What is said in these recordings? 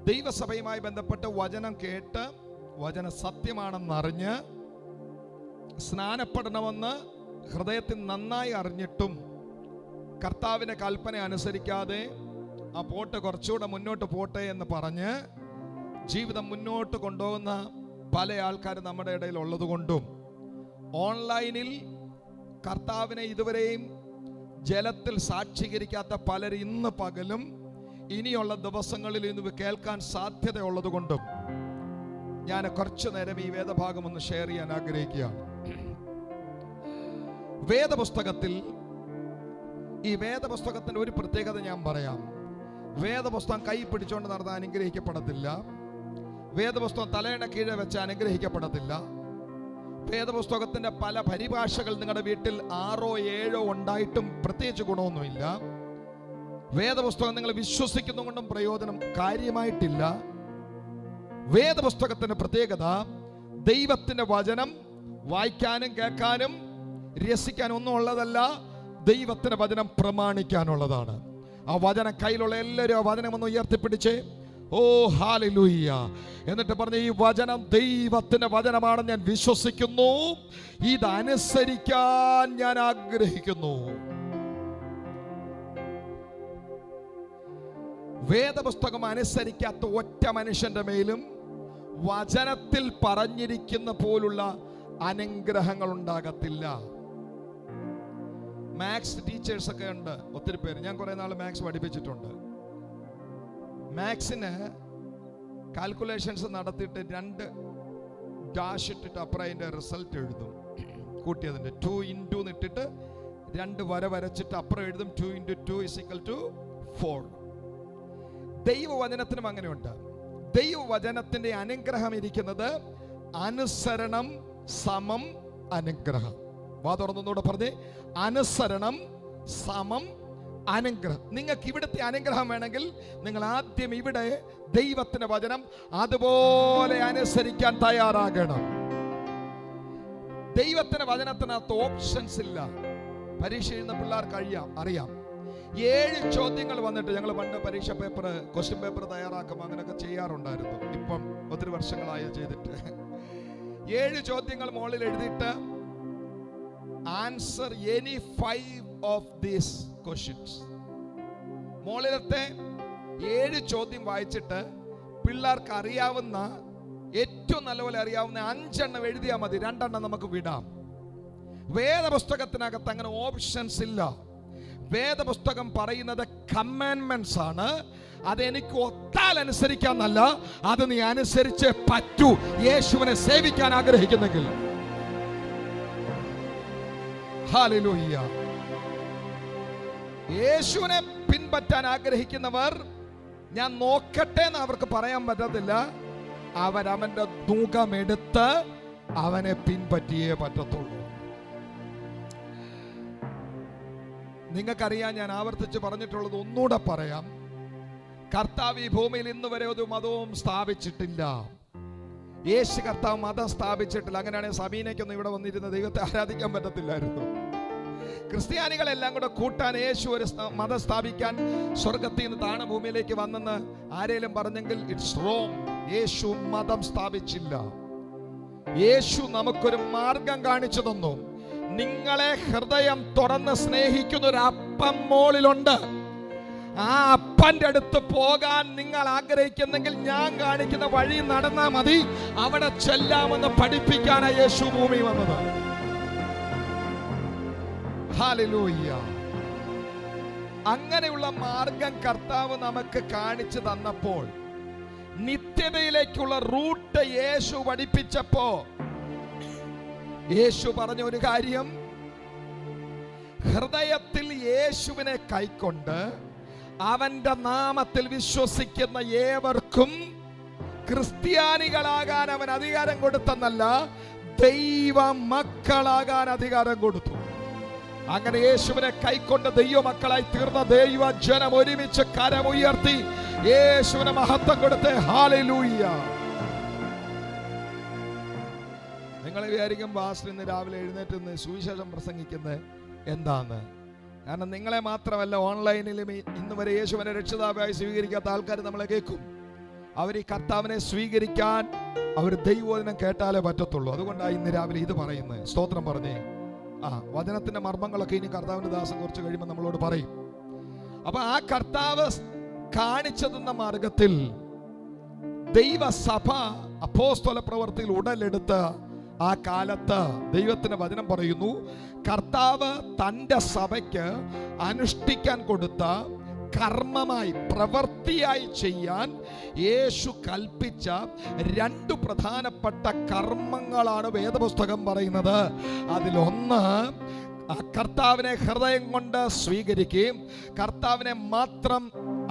ദൈവസഭയുമായി ബന്ധപ്പെട്ട് വചനം കേട്ട് വചന സത്യമാണെന്നറിഞ്ഞ് സ്നാനപ്പെടണമെന്ന് ഹൃദയത്തിൽ നന്നായി അറിഞ്ഞിട്ടും കർത്താവിൻ്റെ കൽപ്പന അനുസരിക്കാതെ ആ പോട്ടെ, കുറച്ചുകൂടെ മുന്നോട്ട് പോട്ടെ എന്ന് പറഞ്ഞ് ജീവിതം മുന്നോട്ട് കൊണ്ടുപോകുന്ന പല ആൾക്കാർ നമ്മുടെ ഇടയിൽ ഉള്ളതുകൊണ്ടും ഓൺലൈനിൽ കർത്താവിനെ ഇതുവരെയും ജലത്തിൽ സാക്ഷീകരിക്കാത്ത പലരും ഇന്ന് പകലും ഇനിയുള്ള ദിവസങ്ങളിൽ ഇന്ന് കേൾക്കാൻ സാധ്യതയുള്ളത് കൊണ്ടും ഞാൻ കുറച്ചു നേരം ഈ വേദഭാഗം ഒന്ന് ഷെയർ ചെയ്യാൻ ആഗ്രഹിക്കുകയാണ്. ഈ വേദപുസ്തകത്തിന്റെ ഒരു പ്രത്യേകത ഞാൻ പറയാം. വേദപുസ്തകം കൈ പിടിച്ചുകൊണ്ട് നടന്നാൽ അനുഗ്രഹിക്കപ്പെടത്തില്ല. വേദപുസ്തകം തലയുടെ കീഴെ വെച്ച് അനുഗ്രഹിക്കപ്പെടത്തില്ല. വേദപുസ്തകത്തിന്റെ പല പരിഭാഷകൾ നിങ്ങളുടെ വീട്ടിൽ 6 7 ഉണ്ടായിട്ടും പ്രത്യേകിച്ച് ഗുണമൊന്നുമില്ല. വേദപുസ്തകം നിങ്ങൾ വിശ്വസിക്കുന്നതുകൊണ്ടും പ്രയോജനം കാര്യമായിട്ടില്ല. വേദപുസ്തകത്തിന്റെ പ്രത്യേകത ദൈവത്തിന്റെ വചനം വായിക്കാനും കേൾക്കാനും രസിക്കാനും ഒന്നും ഉള്ളതല്ല. ദൈവത്തിന്റെ വചനം പ്രമാണിക്കാനുള്ളതാണ്. ആ വചനം കയ്യിലുള്ള എല്ലാവരും ആ വചനം ഒന്ന് ഉയർത്തിപ്പിടിച്ചേ. ഓ ഹല്ലേലൂയ എന്നിട്ട് പറഞ്ഞ ഈ വചനം ദൈവത്തിന്റെ വചനമാണെന്ന് ഞാൻ വിശ്വസിക്കുന്നു, ഇതനുസരിക്കാൻ ഞാൻ ആഗ്രഹിക്കുന്നു. വേദപുസ്തകം അനുസരിക്കാത്ത ഒറ്റ മനുഷ്യന്റെ മേലും വചനത്തിൽ പറഞ്ഞിരിക്കുന്ന പോലുള്ള അനുഗ്രഹങ്ങൾ ഉണ്ടാകത്തില്ല. മാത്സ് ടീച്ചേഴ്സ് ഒക്കെ ഉണ്ട് ഒത്തിരി പേര്. ഞാൻ കുറെ നാൾ മാത്സ് പഠിപ്പിച്ചിട്ടുണ്ട്. മാത്സിന് കാൽക്കുലേഷൻസ് നടത്തിയിട്ട് 2 ഡാഷ് ഇട്ടിട്ട് അപ്പുറം അതിന്റെ റിസൾട്ട് എഴുതും. കൂട്ടിയതിന്റെ 2 into ഇട്ടിട്ട് 2 വര വരച്ചിട്ട് അപ്പുറം എഴുതും. 2 into 2 = 4. ദൈവവചനത്തിനും അങ്ങനെയുണ്ട്. ദൈവവചനത്തിന്റെ അനുഗ്രഹം ഇരിക്കുന്നത് അനുസരണം സമം അനുഗ്രഹം. വാ തുറന്നൂടെ പറഞ്ഞേ, അനുസരണം സമം അനുഗ്രഹം. നിങ്ങൾക്ക് ഇവിടുത്തെ അനുഗ്രഹം വേണമെങ്കിൽ നിങ്ങൾ ആദ്യം ഇവിടെ ദൈവത്തിന്റെ വചനം അതുപോലെ അനുസരിക്കാൻ തയ്യാറാകണം. ദൈവത്തിന്റെ വചനത്തിനകത്ത് ഓപ്ഷൻസ് ഇല്ല. പരീക്ഷ എഴുതുന്ന പിള്ളേർക്ക് അറിയാം 7 ചോദ്യങ്ങൾ വന്നിട്ട് ഞങ്ങൾ പണ്ട് പരീക്ഷ പേപ്പർ ക്വസ്റ്റ്യൻ പേപ്പർ തയ്യാറാക്കും അങ്ങനെയൊക്കെ ചെയ്യാറുണ്ടായിരുന്നു. ഇപ്പം ഒത്തിരി വർഷങ്ങളായി ചെയ്തിട്ട് 7 ചോദ്യങ്ങൾ മുകളിൽ എഴുതിയിട്ട് answer any 5 of these questions. മുകളിലത്തെ 7 ചോദ്യം വായിച്ചിട്ട് പിള്ളേർക്ക് അറിയാവുന്ന ഏറ്റവും നല്ലപോലെ അറിയാവുന്ന 5 എണ്ണം എഴുതിയാൽ മതി, 2 എണ്ണം നമുക്ക് വിടാം. വേദപുസ്തകത്തിനകത്ത് അങ്ങനെ ഓപ്ഷൻസ് ഇല്ല. വേദപുസ്തകം പറയുന്നത് കമാൻഡ്മെന്റ്സ് ആണ്. അതെനിക്ക് ഒത്താൽ അനുസരിക്കാന്നല്ല, അത് നീ അനുസരിച്ചേ പറ്റൂ. യേശുവിനെ സേവിക്കാൻ ആഗ്രഹിക്കുന്നെങ്കിൽ. ഹല്ലേലൂയ. യേശുവിനെ പിൻപറ്റാൻ ആഗ്രഹിക്കുന്നവർ ഞാൻ നോക്കട്ടെ എന്ന് അവർക്ക് പറയാൻ പറ്റത്തില്ല. അവന്റെ മുഖമെടുത്ത് അവനെ പിൻപറ്റിയേ പറ്റത്തുള്ളൂ. നിങ്ങൾക്കറിയാം, ഞാൻ ആവർത്തിച്ച് പറഞ്ഞിട്ടുള്ളത് ഒന്നുകൂടെ പറയാം. കർത്താവ് ഈ ഭൂമിയിൽ ഇന്ന് വരെ ഒരു മതവും സ്ഥാപിച്ചിട്ടില്ല. യേശു കർത്താവ് മതം സ്ഥാപിച്ചിട്ടില്ല. അങ്ങനെയാണെങ്കിൽ സബീനയ്ക്കൊന്നും ഇവിടെ വന്നിരുന്ന ദൈവത്തെ ആരാധിക്കാൻ പറ്റത്തില്ലായിരുന്നു. ക്രിസ്ത്യാനികളെല്ലാം കൂടെ കൂട്ടാൻ യേശു ഒരു മതം സ്ഥാപിക്കാൻ സ്വർഗത്തിൽ നിന്ന് താണ ഭൂമിയിലേക്ക് വന്നെന്ന് ആരെങ്കിലും പറഞ്ഞെങ്കിൽ ഇറ്റ്സ് റോങ്. യേശു മതം സ്ഥാപിച്ചില്ല. യേശു നമുക്കൊരു മാർഗം കാണിച്ചു തന്നു. നിങ്ങളെ ഹൃദയം തുറന്ന് സ്നേഹിക്കുന്ന ഒരു അപ്പം മോളിലുണ്ട്. ആ അപ്പന്റെ അടുത്ത് പോകാൻ നിങ്ങൾ ആഗ്രഹിക്കുന്നെങ്കിൽ ഞാൻ കാണിക്കുന്ന വഴി നടന്നാൽ മതി, അവിടെ ചെല്ലാമെന്ന് പഠിപ്പിക്കാനാണ് യേശു ഭൂമി വന്നത്. ഹല്ലേലൂയ. അങ്ങനെയുള്ള മാർഗം കർത്താവ് നമുക്ക് കാണിച്ചു തന്നപ്പോൾ, നിത്യതയിലേക്കുള്ള റൂട്ട് യേശു പഠിപ്പിച്ചപ്പോ യേശു പറഞ്ഞ ഒരു കാര്യം, ഹൃദയത്തിൽ യേശുവിനെ കൈക്കൊണ്ട് അവന്റെ നാമത്തിൽ വിശ്വസിക്കുന്ന ഏവർക്കും ക്രിസ്ത്യാനികളാകാൻ അവൻ അധികാരം കൊടുത്തെന്നല്ല, ദൈവ മക്കളാകാൻ അധികാരം കൊടുത്തു. അങ്ങനെ യേശുവിനെ കൈക്കൊണ്ട് ദൈവമക്കളായി തീർന്ന ദൈവജനം ഒരുമിച്ച് കരമുയർത്തി യേശുവിനെ മഹത്വം കൊടുത്ത് ഹല്ലേലൂയ. നിങ്ങൾ വിചാരിക്കും പാസ്റ്റർ ഇന്ന് രാവിലെ എഴുന്നേറ്റ് നിന്ന് സുവിശേഷം പ്രസംഗിക്കുന്നത് എന്താന്ന്? കാരണം നിങ്ങളെ മാത്രമല്ല, ഓൺലൈനിലും ഇന്ന് വരെ യേശുവിനെ രക്ഷിതാവായി സ്വീകരിക്കാത്ത ആൾക്കാർ നമ്മളെ കേൾക്കും. അവർ ഈ കർത്താവിനെ സ്വീകരിക്കാൻ അവർ ദൈവവചനം കേട്ടാലേ പറ്റത്തുള്ളൂ. അതുകൊണ്ടാണ് ഇന്ന് രാവിലെ ഇത് പറയുന്നത്. സ്തോത്രം പറഞ്ഞേ. വചനത്തിന്റെ മർമ്മങ്ങളൊക്കെ ഇനി കർത്താവിന്റെ ദാസൻ കുറച്ച് കഴിയുമ്പോൾ നമ്മളോട് പറയും. അപ്പൊ ആ കർത്താവ് കാണിച്ചു തന്ന മാർഗത്തിൽ ദൈവസഭ അപ്പോസ്തല പ്രവൃത്തിയിൽ ഉടലെടുത്ത ആ കാലത്ത് ദൈവത്തിന്റെ വചനം പറയുന്നു, കർത്താവ് തൻ്റെ സഭയ്ക്ക് അനുഷ്ഠിക്കാൻ കൊടുത്ത കർമ്മമായി പ്രവൃത്തിയായി ചെയ്യാൻ യേശു കൽപ്പിച്ച 2 പ്രധാനപ്പെട്ട കർമ്മങ്ങളാണ് വേദപുസ്തകം പറയുന്നത്. അതിലൊന്ന് കർത്താവിനെ ഹൃദയം കൊണ്ട് സ്വീകരിക്കുകയും കർത്താവിനെ മാത്രം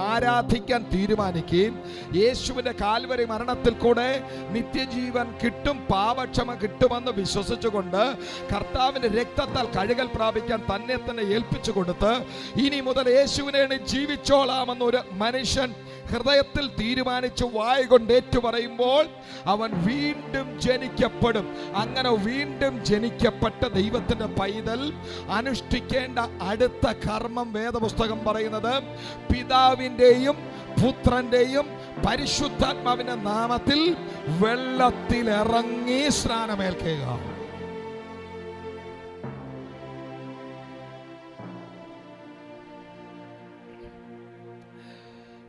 ആരാധിക്കാൻ തീരുമാനിക്കുകയും യേശുവിന്റെ കാൽവരി മരണത്തിൽ കൂടെ നിത്യജീവൻ കിട്ടും, പാപക്ഷമ കിട്ടുമെന്ന് വിശ്വസിച്ചുകൊണ്ട് കർത്താവിന്റെ രക്തത്താൽ കഴുകൽ പ്രാപിക്കാൻ തന്നെ ഏൽപ്പിച്ചു കൊടുത്ത് ഇനി മുതൽ യേശുവിനെ ജീവിച്ചോളാമെന്നൊരു മനുഷ്യൻ ഹൃദയത്തിൽ തീരുമാനിച്ച് വായ കൊണ്ട് ഏറ്റുപറയുമ്പോൾ അവൻ വീണ്ടും ജനിക്കപ്പെടും. അങ്ങനെ വീണ്ടും ജനിക്കപ്പെട്ട ദൈവത്തിന്റെ പൈതൽ അനുഷ്ഠിക്കേണ്ട അടുത്ത കർമ്മം വേദപുസ്തകം പറയുന്നത് പിതാവിന്റെയും പുത്രന്റെയും പരിശുദ്ധാത്മാവിന്റെ നാമത്തിൽ വെള്ളത്തിൽ ഇറങ്ങി സ്നാനമേൽക്കുക.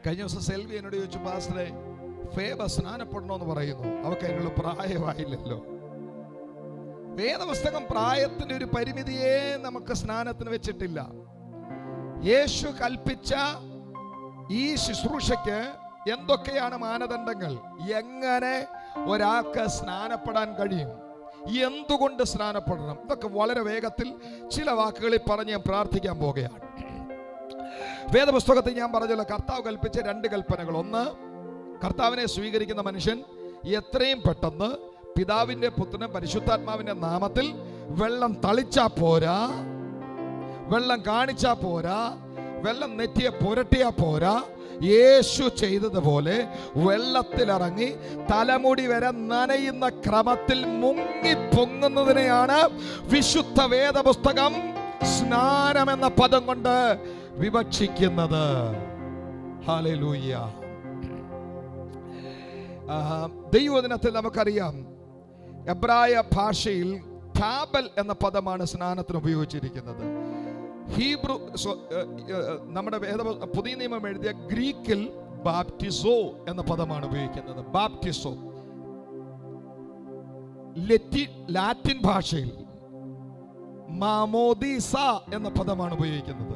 കഴിഞ്ഞ ദിവസം സെൽവി എന്നോട് ചോദിച്ചു, പാസ്റ്ററെ ഫേബ സ്നാനപ്പെടണമെന്ന് പറയുന്നു, അവർക്ക് അതിനുള്ള പ്രായമായില്ലല്ലോ. വേദപുസ്തകം പ്രായത്തിന്റെ ഒരു പരിമിതിയെ നമുക്ക് സ്നാനത്തിന് വെച്ചിട്ടില്ല. യേശു കൽപ്പിച്ച ഈ ശുശ്രൂഷയ്ക്ക് എന്തൊക്കെയാണ് മാനദണ്ഡങ്ങൾ, എങ്ങനെ ഒരാൾക്ക് സ്നാനപ്പെടാൻ കഴിയും, എന്തുകൊണ്ട് സ്നാനപ്പെടണം, ഇതൊക്കെ വളരെ വേഗത്തിൽ ചില വാക്കുകളിൽ പറഞ്ഞ് ഞാൻ പ്രാർത്ഥിക്കാൻ പോകുകയാണ്. വേദപുസ്തകത്തിൽ ഞാൻ പറഞ്ഞല്ലോ, കർത്താവ് കൽപ്പിച്ച 2 കൽപ്പനകൾ. ഒന്ന്, കർത്താവിനെ സ്വീകരിക്കുന്ന മനുഷ്യൻ എത്രയും പെട്ടെന്ന് പിതാവിന്റെ പുത്രനും പരിശുദ്ധാത്മാവിന്റെ നാമത്തിൽ വെള്ളം തളിച്ചാ പോരാ, വെള്ളം കാണിച്ചാ പോരാ, വെള്ളം നെറ്റിയെ പുരട്ടിയാ പോരാ, യേശു ചെയ്തതുപോലെ വെള്ളത്തിലിറങ്ങി തലമുടി വരെ നനയുന്ന ക്രമത്തിൽ മുങ്ങി പൊങ്ങുന്നതിനെയാണ് വിശുദ്ധ വേദപുസ്തകം സ്നാനം എന്ന പദം കൊണ്ട് വിവക്ഷിക്കുന്നത്. ഹല്ലേലൂയ. ദൈവവചനത്തിൽ നമുക്കറിയാം, എബ്രായ ഭാഷയിൽ ടാബൽ എന്ന പദമാണ് സ്നാനത്തിന് ഉപയോഗിച്ചിരിക്കുന്നത്. ഹീബ്രു നമ്മുടെ പുതിയ നിയമം എഴുതിയ ഗ്രീക്കിൽ ബാപ്റ്റിസോ എന്ന പദമാണ് ഉപയോഗിക്കുന്നത്. ബാപ്റ്റിസോ. ലാറ്റിൻ ഭാഷയിൽ മാമോദീസ എന്ന പദമാണ് ഉപയോഗിക്കുന്നത്.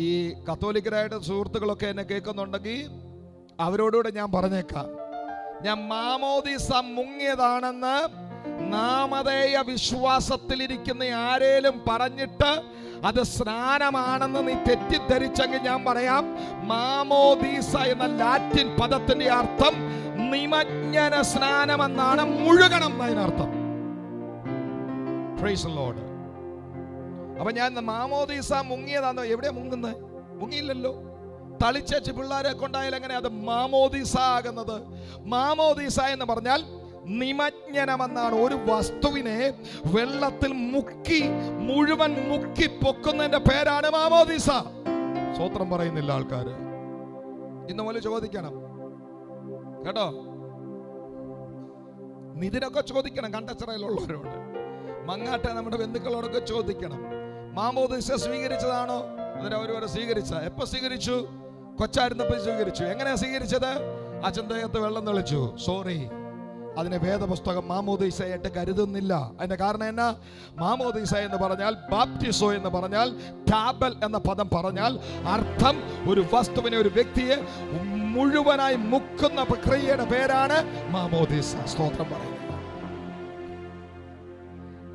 ഈ കത്തോലിക്കരായിട്ട് സുഹൃത്തുക്കളൊക്കെ എന്നെ കേൾക്കുന്നുണ്ടെങ്കിൽ അവരോടുകൂടെ ഞാൻ പറഞ്ഞേക്കാം, ഞാൻ മാമോദീസ മുങ്ങിയതാണെന്ന് നാമധേയ വിശ്വാസത്തിലിരിക്കുന്ന ആരേലും പറഞ്ഞിട്ട് അത് സ്നാനമാണെന്ന് നീ തെറ്റിദ്ധരിച്ചെങ്കിൽ ഞാൻ പറയാം, മാമോദീസ എന്ന ലാറ്റിൻ പദത്തിന്റെ അർത്ഥം നിമജ്ഞന സ്നാനമെന്നാണ്, മുഴുകണം എന്നതിനർത്ഥം. Praise the Lord. അപ്പൊ ഞാൻ മാമോദീസ മുങ്ങിയതാണോ? എവിടെ മുങ്ങുന്നത്? മുങ്ങിയില്ലല്ലോ. തളിച്ചേച്ച് പിള്ളേരെ കൊണ്ടായാലും എങ്ങനെ അത് മാമോദീസ ആകുന്നത്? മാമോദീസ എന്ന് പറഞ്ഞാൽ നിമജ്ഞനമെന്നാണ്. ഒരു വസ്തുവിനെ വെള്ളത്തിൽ മുക്കി മുഴുവൻ മുക്കി പൊക്കുന്നതിന്റെ പേരാണ് മാമോദീസ. സ്വോത്രം പറയുന്നില്ല ആൾക്കാര്. ഇന്ന് മുതൽ ചോദിക്കണം കേട്ടോ, നിതിനൊക്കെ ചോദിക്കണം, കണ്ടച്ചിറയിലുള്ളവരോട്, മങ്ങാട്ട നമ്മുടെ ബന്ധുക്കളോടൊക്കെ ചോദിക്കണം, മാമോദീസ സ്വീകരിച്ചതാണോ? എന്നിട്ട് അവർ സ്വീകരിച്ച. എപ്പോ സ്വീകരിച്ചു? കൊച്ചായിരുന്നപ്പോൾ സ്വീകരിച്ചു. എങ്ങനെയാ സ്വീകരിച്ചത്? അച്ഛൻ ദേഹത്ത് വെള്ളം തെളിച്ചു. സോറി, അതിനെ വേദപുസ്തകം മാമോദീസയായിട്ട് കരുതുന്നില്ല. അതിന്റെ കാരണം എന്നാ? മാമോദീസ എന്ന് പറഞ്ഞാൽ, ബാപ്റ്റിസോ എന്ന് പറഞ്ഞാൽ, ടാബൽ എന്ന പദം പറഞ്ഞാൽ അർത്ഥം ഒരു വസ്തുവിനെ, ഒരു വ്യക്തിയെ മുഴുവനായി മുക്കുന്ന പ്രക്രിയയുടെ പേരാണ് മാമോദീസ. സ്തോത്രം പറയുന്നത്.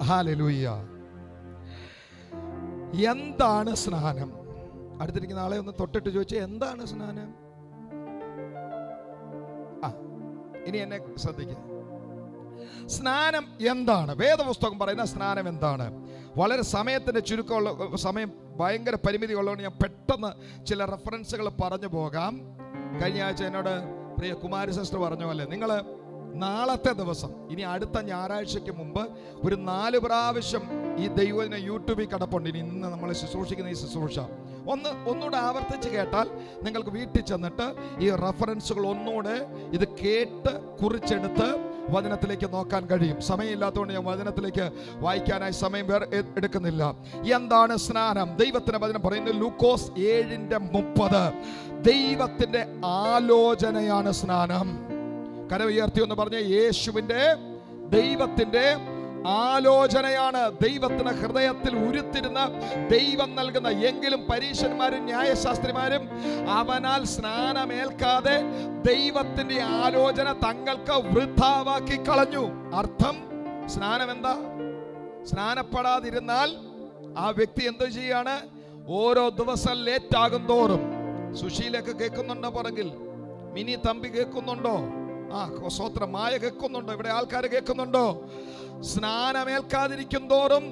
ഹല്ലേലൂയ. എന്താണ് സ്നാനം? അടുത്തിരിക്കുന്ന ആളെ ഒന്ന് തൊട്ടിട്ട് ചോദിച്ചേ, എന്താണ് സ്നാനം? ഇനി എന്നെ ശ്രദ്ധിക്കുക. സ്നാനം എന്താണ്? വേദപുസ്തകം പറയുന്ന സ്നാനം എന്താണ്? വളരെ സമയത്തിന്റെ ചുരുക്കമുള്ള സമയം, ഭയങ്കര പരിമിതി ഉള്ളതുകൊണ്ട് ഞാൻ പെട്ടെന്ന് ചില റെഫറൻസുകൾ പറഞ്ഞു പോകാം. കഴിഞ്ഞ ആഴ്ച എന്നോട് പ്രിയ കുമാരി സിസ്റ്റർ പറഞ്ഞ പോലെ, നിങ്ങൾ നാളത്തെ ദിവസം, ഇനി അടുത്ത ഞായറാഴ്ചയ്ക്ക് മുമ്പ് ഒരു 4 പ്രാവശ്യം ഈ ദൈവത്തിനെ യൂട്യൂബിൽ കിടപ്പുണ്ട്. ഇനി ഇന്ന് നമ്മൾ ശുശ്രൂഷിക്കുന്ന ഈ ശുശ്രൂഷ ഒന്നുകൂടെ ആവർത്തിച്ച് കേട്ടാൽ നിങ്ങൾക്ക് വീട്ടിൽ ചെന്നിട്ട് ഈ റെഫറൻസുകൾ ഒന്നുകൂടെ ഇത് കേട്ട് കുറിച്ചെടുത്ത് വചനത്തിലേക്ക് നോക്കാൻ കഴിയും. സമയമില്ലാത്തതുകൊണ്ട് ഞാൻ വചനത്തിലേക്ക് വായിക്കാനായി സമയം എടുക്കുന്നില്ല. എന്താണ് സ്നാനം? ദൈവത്തിന്റെ വചനം പറയുന്നത് ലൂക്കോസ് 7:30. ദൈവത്തിന്റെ ആലോചനയാണ് സ്നാനം. കര ഉയർത്തി ഒന്ന് പറഞ്ഞ യേശുവിന്റെ ദൈവത്തിന്റെ ആലോചനയാണ്. ദൈവത്തിന് ഹൃദയത്തിൽ ഉരുത്തിരുന്ന ദൈവം നൽകുന്ന. എങ്കിലും പരീശന്മാരും ന്യായശാസ്ത്രിമാരും അവനാൽ സ്നാനമേൽക്കാതെ ദൈവത്തിന്റെ ആലോചന തങ്ങൾക്ക് വൃഥാവാക്കി കളഞ്ഞു. അർത്ഥം സ്നാനം എന്താ? സ്നാനപ്പെടാതിരുന്നാൽ ആ വ്യക്തി എന്ത് ചെയ്യാണ്? ഓരോ ദിവസം ലേറ്റ് ആകും തോറും. സുശീലൊക്കെ കേൾക്കുന്നുണ്ടോ? പുറകിൽ മിനി തമ്പി കേൾക്കുന്നുണ്ടോ? സ്വോത്രം. മായ കേൾക്കുന്നുണ്ടോ? ഇവിടെ ആൾക്കാർ കേൾക്കുന്നുണ്ടോ? സ്നാനമേൽക്കാതിരിക്കും തോറും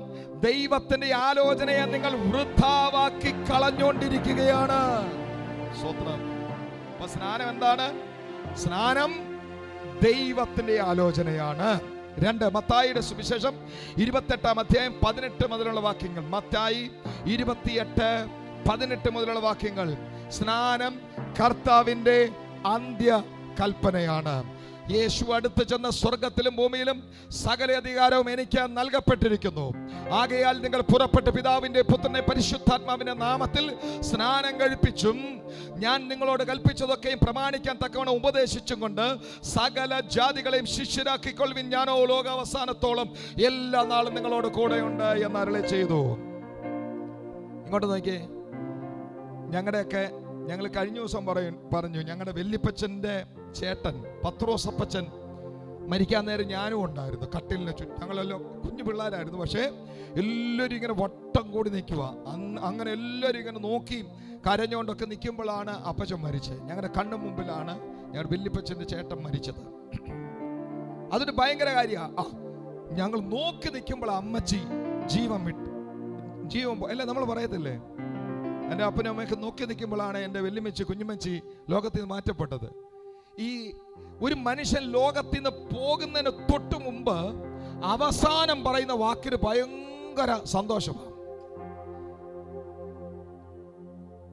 ദൈവത്തിന്റെ ആലോചനയെ നിങ്ങൾ വൃഥാവാക്കി കളഞ്ഞുകൊണ്ടിരിക്കുകയാണ്. സ്വോത്രം. അപ്പൊ സ്നാനം എന്താണ്? സ്നാനം ദൈവത്തിന്റെ ആലോചനയാണ്. 2 മത്തായിയുടെ സുവിശേഷം 28-18 മുതലുള്ള വാക്യങ്ങൾ. മത്തായി 28-18 മുതലുള്ള വാക്യങ്ങൾ. സ്നാനം കർത്താവിന്റെ അന്ത്യ കൽപ്പനയാണ്. യേശു അടുത്ത് ചെന്ന സ്വർഗത്തിലും ഭൂമിയിലും സകല അധികാരവും എനിക്ക് നൽകപ്പെട്ടിരിക്കുന്നു. ആകയാൽ നിങ്ങൾ പുറപ്പെട്ട് പിതാവിന്റെ പുത്രനെ പരിശുദ്ധാത്മാവിന്റെ നാമത്തിൽ സ്നാനം കഴിപ്പിച്ചും ഞാൻ നിങ്ങളോട് കൽപ്പിച്ചതൊക്കെയും പ്രമാണിക്കാൻ തക്കവണ്ണം ഉപദേശിച്ചും കൊണ്ട് സകല ജാതികളെയും ശിഷ്യരാക്കിക്കൊള്ളുവിൻ. ഞാനോ ലോകാവസാനത്തോളം എല്ലാ നാളും നിങ്ങളോട് കൂടെയുണ്ട് എന്ന് അരുളി ചെയ്തു. ഇങ്ങോട്ട് നോക്കിയേ. ഞങ്ങൾ കഴിഞ്ഞ ദിവസം പറഞ്ഞു ഞങ്ങളുടെ വല്യപ്പച്ചൻ്റെ ചേട്ടൻ പത്രോസപ്പച്ചൻ മരിക്കാൻ നേരം ഞാനും ഉണ്ടായിരുന്നു. കട്ടിലിന് ചുറ്റും ഞങ്ങളെല്ലാം കുഞ്ഞു പിള്ളേരായിരുന്നു. പക്ഷേ എല്ലാവരും ഇങ്ങനെ വട്ടം കൂടി നിൽക്കുക. അങ്ങനെ എല്ലാവരും ഇങ്ങനെ നോക്കി കരഞ്ഞുകൊണ്ടൊക്കെ നിൽക്കുമ്പോഴാണ് അപ്പച്ചൻ മരിച്ചത്. ഞങ്ങളുടെ കണ്ണു മുമ്പിലാണ് ഞങ്ങളുടെ വല്യപ്പച്ചൻ്റെ ചേട്ടൻ മരിച്ചത്. അതൊരു ഭയങ്കര കാര്യമാണ്. ഞങ്ങൾ നോക്കി നിൽക്കുമ്പോൾ അമ്മച്ചി ജീവൻ അല്ലേ നമ്മൾ പറയത്തില്ലേ? എൻ്റെ അപ്പനും അമ്മയൊക്കെ നോക്കി നിൽക്കുമ്പോഴാണ് എൻ്റെ വല്യമ്മച്ചി കുഞ്ഞുമ്മച്ചി ലോകത്തിൽ നിന്ന് മാറ്റപ്പെട്ടത്. ഈ ഒരു മനുഷ്യൻ ലോകത്തിൽ നിന്ന് പോകുന്നതിന് തൊട്ട് മുമ്പ് അവസാനം പറയുന്ന വാക്കിന് ഭയങ്കര സന്തോഷമാണ്.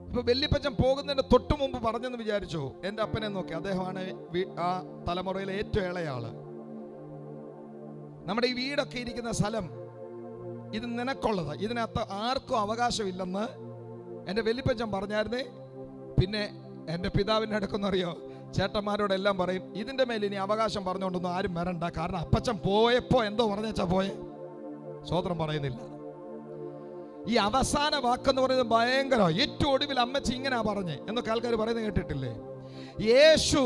ഇപ്പൊ വല്യപ്പച്ചൻ പോകുന്നതിന് തൊട്ട് മുമ്പ് പറഞ്ഞെന്ന് വിചാരിച്ചു. എൻ്റെ അപ്പനെ നോക്കി. അദ്ദേഹമാണ് ആ തലമുറയിലെ ഏറ്റവും ഇളയാള്. നമ്മുടെ ഈ വീടൊക്കെ ഇരിക്കുന്ന സ്ഥലം ഇത് നിനക്കുള്ളതാ, ഇതിനകത്ത് ആർക്കും അവകാശമില്ലെന്ന് എൻ്റെ വല്യപ്പച്ചൻ പറഞ്ഞായിരുന്നേ. പിന്നെ എൻ്റെ പിതാവിൻ്റെ അടുക്കെന്നറിയോ, ചേട്ടന്മാരോടെല്ലാം പറയും ഇതിൻ്റെ മേലെ ഇനി അവകാശം പറഞ്ഞുകൊണ്ടൊന്നും ആരും വരണ്ട. കാരണം അപ്പച്ചൻ പോയപ്പോൾ എന്തോ പറഞ്ഞാ പോയെ. സ്വോത്രം പറയുന്നില്ല. ഈ അവസാന വാക്കെന്ന് പറയുന്നത് ഭയങ്കര. ഏറ്റവും ഒടുവിൽ അമ്മച്ചി ഇങ്ങനെയാ പറഞ്ഞേ എന്നൊക്കെ ആൾക്കാർ പറയുന്നത് കേട്ടിട്ടില്ലേ? യേശു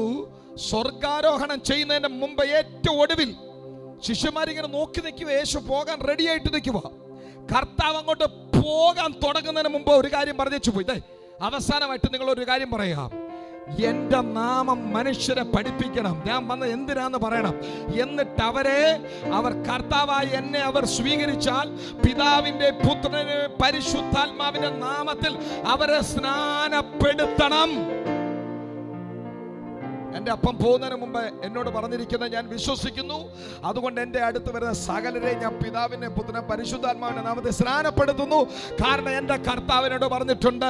സ്വർഗാരോഹണം ചെയ്യുന്നതിന് മുമ്പ് ഏറ്റവും ഒടുവിൽ ശിഷ്യന്മാരിങ്ങനെ നോക്കി നിൽക്കുക. യേശു പോകാൻ റെഡി ആയിട്ട് നിൽക്കുക. കർത്താവ് അങ്ങോട്ട് പോകാൻ തുടങ്ങുന്നതിന് മുമ്പ് ഒരു കാര്യം പറഞ്ഞു പോയി. അവസാനമായിട്ട് നിങ്ങൾ ഒരു കാര്യം പറയുക, എന്റെ നാമം മനുഷ്യരെ പഠിപ്പിക്കണം, ഞാൻ വന്നത് എന്തിനാന്ന് പറയണം. എന്നിട്ട് അവർ കർത്താവായി എന്നെ അവർ സ്വീകരിച്ചാൽ പിതാവിന്റെ പുത്രന് പരിശുദ്ധാത്മാവിന്റെ നാമത്തിൽ അവരെ സ്നാനപ്പെടുത്തണം. എൻ്റെ അപ്പം പോകുന്നതിന് മുമ്പ് എന്നോട് പറഞ്ഞിരിക്കുന്നത് ഞാൻ വിശ്വസിക്കുന്നു. അതുകൊണ്ട് എൻ്റെ അടുത്ത് വരുന്ന സകലരെ ഞാൻ പിതാവിനെ പുത്രനെ പരിശുദ്ധാത്മാവിന്റെ നാമത്തിൽ സ്നാനപ്പെടുത്തുന്നു. കാരണം എൻ്റെ കർത്താവിനോട് പറഞ്ഞിട്ടുണ്ട്,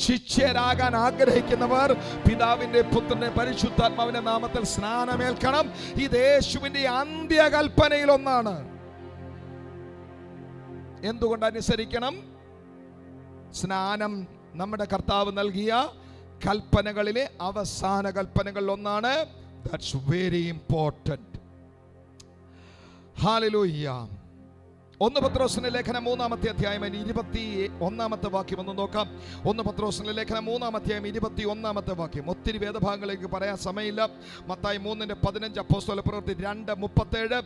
ശിഷ്യരാകാൻ ആഗ്രഹിക്കുന്നവർ പിതാവിന്റെ പുത്രനെ പരിശുദ്ധാത്മാവിന്റെ നാമത്തിൽ സ്നാനമേൽക്കണം. ഇത് യേശുവിന്റെ അന്ത്യകൽപ്പനയിൽ ഒന്നാണ്. എന്തുകൊണ്ട് അനുസരിക്കണം? സ്നാനം നമ്മുടെ കർത്താവ് നൽകിയ കൽപ്പനകളിലെ അവസാന കൽപ്പനകളിൽ ഒന്നാണ്. That's very important. ഹല്ലേലൂയ. 1 പത്രോസിന്റെ ലേഖനം 3-ാമത്തെ അധ്യായം 21-ാമത്തെ വാക്യം ഒന്ന് നോക്കാം. 1 പത്രോസിന്റെ ലേഖനം 3-ാം അധ്യായം 21-ാമത്തെ വാക്യം. ഒത്തിരി വേദഭാഗങ്ങളിലേക്ക് പറയാൻ സമയമില്ല. മത്തായി 3:15, അപ്പോസ്തല പ്രവൃത്തി 2:37,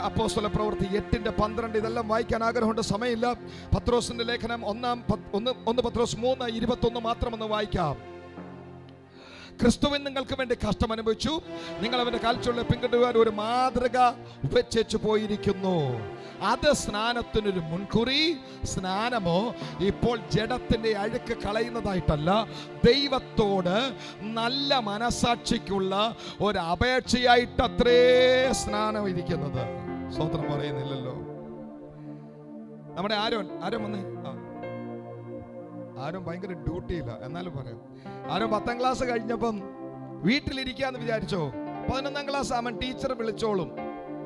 അപ്പോസ്തല പ്രവൃത്തി 8:12 ഇതെല്ലാം വായിക്കാൻ ആഗ്രഹമുണ്ട്, സമയമില്ല. പത്രോസിന്റെ ലേഖനം 1 പത്രോസ് 3:21 മാത്രം ഒന്ന് വായിക്കാം. ക്രിസ്തുവിൻ നിങ്ങൾക്ക് വേണ്ടി കഷ്ടം അനുഭവിച്ചു, നിങ്ങൾ അവന്റെ കാൽച്ചുവടിലെ പിന്തുടരുവാൻ ഒരു മാതൃക ഉപേക്ഷിച്ചു പോയിരിക്കുന്നു. അത് സ്നാനത്തിനൊരു മുൻകുറി. സ്നാനമോ ഇപ്പോൾ ജഡത്തിന്റെ അഴുക്ക് കളയുന്നതായിട്ടല്ല, ദൈവത്തോട് നല്ല മനസാക്ഷിക്കുള്ള ഒരു അപേക്ഷയായിട്ടത്രേ സ്നാനം ഇരിക്കുന്നത്. സ്തോത്രം പറയുന്നില്ലല്ലോ. നമ്മുടെ ആരോ വന്നേ. ആരും ഭയങ്കര ഡ്യൂട്ടിയില്ല, എന്നാലും പറയാം. ആരും 10ാം ക്ലാസ് കഴിഞ്ഞപ്പം വീട്ടിലിരിക്കാന്ന് വിചാരിച്ചോ? 11ാം ക്ലാസ് ആവാൻ ടീച്ചർ വിളിച്ചോളും,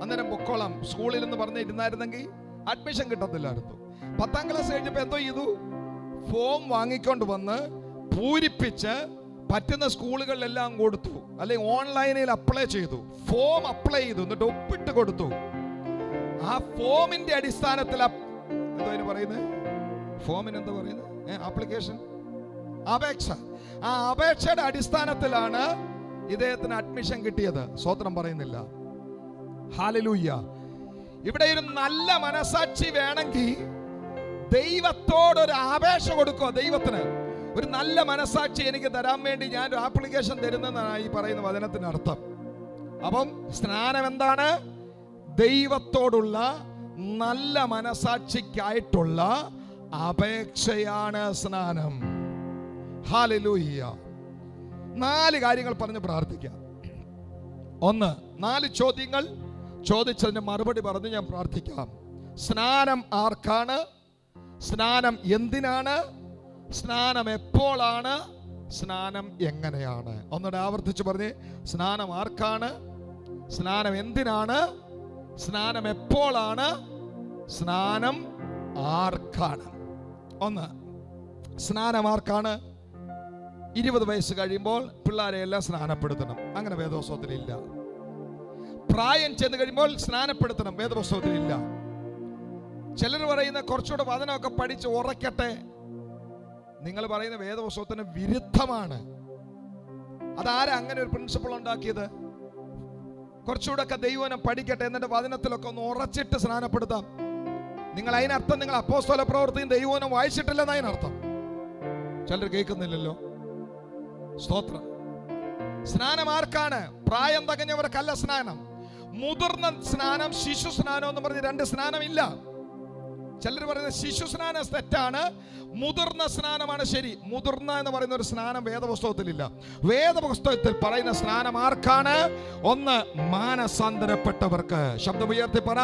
അന്നേരം പൊക്കോളാം സ്കൂളിൽ എന്ന് പറഞ്ഞിരുന്നായിരുന്നെങ്കിൽ അഡ്മിഷൻ കിട്ടത്തില്ലായിരുന്നു. 10ാം ക്ലാസ് കഴിഞ്ഞപ്പോൾ എന്തോ ചെയ്തു? ഫോം വാങ്ങിക്കൊണ്ട് വന്ന് പൂരിപ്പിച്ച് പറ്റുന്ന സ്കൂളുകളിലെല്ലാം കൊടുത്തു, അല്ലെങ്കിൽ ഓൺലൈനിൽ അപ്ലൈ ചെയ്തു. ഫോം അപ്ലൈ ചെയ്തു, എന്നിട്ട് ഒപ്പിട്ട് കൊടുത്തു. ആ ഫോമിന്റെ അടിസ്ഥാനത്തിൽ എന്തോ അതിന് പറയുന്നത്? ഫോമിന് എന്താ പറയുന്നത്? ആപ്ലിക്കേഷൻ, അപേക്ഷ. ആ അപേക്ഷയുടെ അടിസ്ഥാനത്തിലാണ് ഇദ്ദേഹത്തിന് അഡ്മിഷൻ കിട്ടിയത്. സ്വത്രം പറയുന്നില്ല. ഹല്ലേലൂയ. ഇവിടെ ഒരു നല്ല മനസാക്ഷി വേണമെങ്കിൽ ദൈവത്തോടൊരു അപേക്ഷ കൊടുക്കുക. ദൈവത്തിന് ഒരു നല്ല മനസാക്ഷി എനിക്ക് തരാൻ വേണ്ടി ഞാൻ ഒരു ആപ്ലിക്കേഷൻ തരുന്നതാണ് ഈ പറയുന്ന വചനത്തിന് അർത്ഥം. അപ്പം സ്നാനം എന്താണ്? ദൈവത്തോടുള്ള നല്ല മനസാക്ഷിക്കായിട്ടുള്ള അപേക്ഷയാണ് സ്നാനം. ഹല്ലേലൂയ. 4 കാര്യങ്ങൾ പറഞ്ഞ് പ്രാർത്ഥിക്കാം. 1, 4 ചോദ്യങ്ങൾ ചോദിച്ചതിന് മറുപടി പറഞ്ഞ് ഞാൻ പ്രാർത്ഥിക്കാം. സ്നാനം ആർക്കാണ്? സ്നാനം എന്തിനാണ്? സ്നാനം എപ്പോഴാണ്? സ്നാനം എങ്ങനെയാണ്? ഒന്നുകൂടെ ആവർത്തിച്ച് പറഞ്ഞ്. സ്നാനം ആർക്കാണ്? സ്നാനം എന്തിനാണ്? സ്നാനം എപ്പോഴാണ്? സ്നാനം ആർക്കാണ്? 1, സ്നാനം ആർക്കാണ്? 20 വയസ്സ് കഴിയുമ്പോൾ പിള്ളേരെ എല്ലാം സ്നാനപ്പെടുത്തണം, അങ്ങനെ വേദപുസ്തകത്തിലില്ല. പ്രായം ചെന്ന് കഴിയുമ്പോൾ സ്നാനപ്പെടുത്തണം, വേദപുസ്തകത്തിലില്ല. ചിലർ പറയുന്ന കുറച്ചുകൂടെ വചനമൊക്കെ പഠിച്ച് ഉറക്കട്ടെ. നിങ്ങൾ പറയുന്ന വേദപുസ്തകത്തിന് വിരുദ്ധമാണ്. അതാരാ അങ്ങനെ ഒരു പ്രിൻസിപ്പിൾ ഉണ്ടാക്കിയത്? കുറച്ചുകൂടെ ഒക്കെ ദൈവനം പഠിക്കട്ടെ, എന്നിട്ട് വചനത്തിലൊക്കെ ഒന്ന് ഉറച്ചിട്ട് സ്നാനപ്പെടുത്താം. നിങ്ങൾ അതിനർത്ഥം നിങ്ങൾ അപ്പോസ്തല പ്രവൃത്തിയും ദൈവനം വായിച്ചിട്ടില്ലെന്ന് അതിനർത്ഥം. ചിലർ കേൾക്കുന്നില്ലല്ലോ. സ്തോത്രം. സ്നാനം ആർക്കാണ്? പ്രായം തികഞ്ഞവർക്കല്ല സ്നാനം. മുതിർന്ന സ്നാനം, ശിശു സ്നാനം എന്ന് പറഞ്ഞ് 2 സ്നാനമില്ല. ചിലർ പറയുന്നത് ശിശു സ്നാനം തെറ്റാണ്, മുതിർന്ന സ്നാനമാണ് ശരി. മുതിർന്ന എന്ന് പറയുന്ന ഒരു സ്നാനം വേദപുസ്തകത്തിലില്ല. വേദപുസ്തകത്തിൽ പറയുന്ന സ്നാനം ആർക്കാണ്? 1, മാനസാന്തരപ്പെട്ടവർക്ക്. ശബ്ദമുയർത്തി പറ,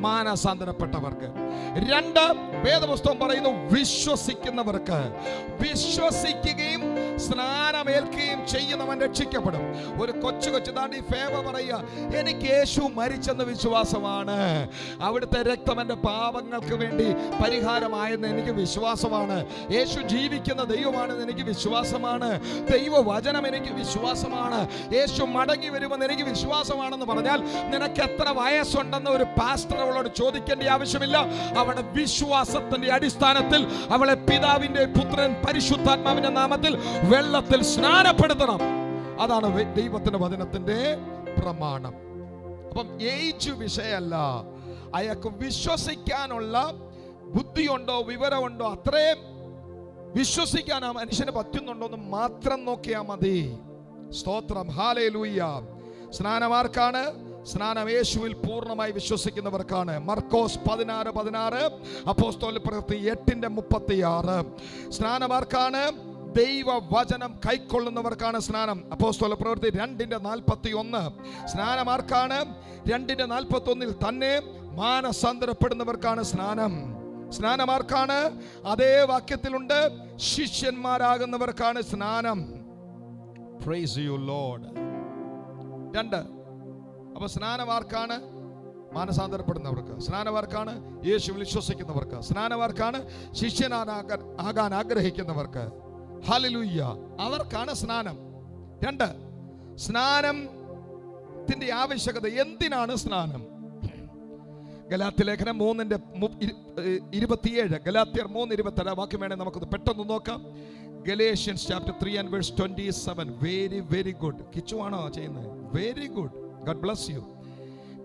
മാനസാന്തരപ്പെട്ടവർക്ക്. 2, വേദപുസ്തകം പറയുന്നു വിശ്വസിക്കുന്നവർക്ക്. വിശ്വസിക്കുകയും സ്നാനമേൽക്കുകയും ചെയ്യുന്നവൻ രക്ഷിക്കപ്പെടും. ഒരു കൊച്ചു താണ്ടി ഫേവ പറയുക, എനിക്ക് യേശു മരിച്ചെന്ന് വിശ്വാസമാണ്, അവിടുത്തെ രക്തം എൻ്റെ പാപങ്ങൾക്ക് വേണ്ടി പരിഹാരമായെന്ന് എനിക്ക് വിശ്വാസമാണ്, യേശു ജീവിക്കുന്ന ദൈവമാണെന്ന് എനിക്ക് വിശ്വാസമാണ്, ദൈവവചനം എനിക്ക് വിശ്വാസമാണ്, യേശു മടങ്ങി വരുമെന്ന് എനിക്ക് വിശ്വാസമാണെന്ന് പറഞ്ഞാൽ നിനക്ക് എത്ര വയസ്സുണ്ടെന്ന് ഒരു പാസ്റ്റർ അവളോട് ചോദിക്കേണ്ട ആവശ്യമില്ല. അവളുടെ വിശ്വാസത്തിന്റെ അടിസ്ഥാനത്തിൽ അവളെ പിതാവിന്റെ പുത്രൻ പരിശുദ്ധാത്മാവിന്റെ നാമത്തിൽ വെള്ളത്തിൽ സ്നാനപ്പെടുത്തണം. അതാണ് ദൈവത്തിന്റെ വചനത്തിന്റെ പ്രമാണം. അപ്പം ഏജ് വിഷയമല്ല, അയാൾക്ക് വിശ്വസിക്കാനുള്ള ബുദ്ധിയുണ്ടോ വിവരമുണ്ടോ, അത്രയും വിശ്വസിക്കാൻ ആ മനുഷ്യന് പറ്റുന്നുണ്ടോ എന്ന് മാത്രം നോക്കിയാൽ മതി. സ്തോത്രം. ഹല്ലേലൂയ. സ്നാനം ആർക്കാണ്? സ്നാനം യേശുവിൽ പൂർണ്ണമായി വിശ്വസിക്കുന്നവർക്കാണ്. മർക്കോസ് 16:16, അപ്പോസ്തല പ്രവൃത്തി 8:36. സ്നാനം ആർക്കാണ്? ദൈവവചനം കൈക്കൊള്ളുന്നവർക്കാണ് സ്നാനം. അപ്പോസ്തല പ്രവൃത്തി 2:41. സ്നാനം ആർക്കാണ്? 2:41 തന്നെ മാനസാന്തരപ്പെടുന്നവർക്കാണ് സ്നാനം. സ്നാനം ആർക്കാണ്? അതേ വാക്യത്തിലുണ്ട്, ശിഷ്യന്മാരാകുന്നവർക്കാണ് സ്നാനം. Praise you lord. 2. അപ്പൊ സ്നാനം ആർക്കാണ്? മാനസാന്തരപ്പെടുന്നവർക്ക്. സ്നാനം ആർക്കാണ്? യേശുവിൽ വിശ്വസിക്കുന്നവർക്ക്. സ്നാനം ആർക്കാണ്? ശിഷ്യനാകാൻ ആഗ്രഹിക്കുന്നവർക്ക്. ഹല്ലേലൂയ. അവർക്കാണ് സ്നാനം. 2, സ്നാനത്തിന്റെ ആവശ്യകത. എന്തിനാണ് സ്നാനം? ഗലാത്യ ലേഖനം 3:27, ഗലാത്യർ 3:27 വാക്യം വേണേ നമുക്കത് പെട്ടെന്ന് നോക്കാം. Galatians chapter 3:27. Very good. കിച്ചുവാണോ ചെയ്യുന്നത്? Very good. God bless you.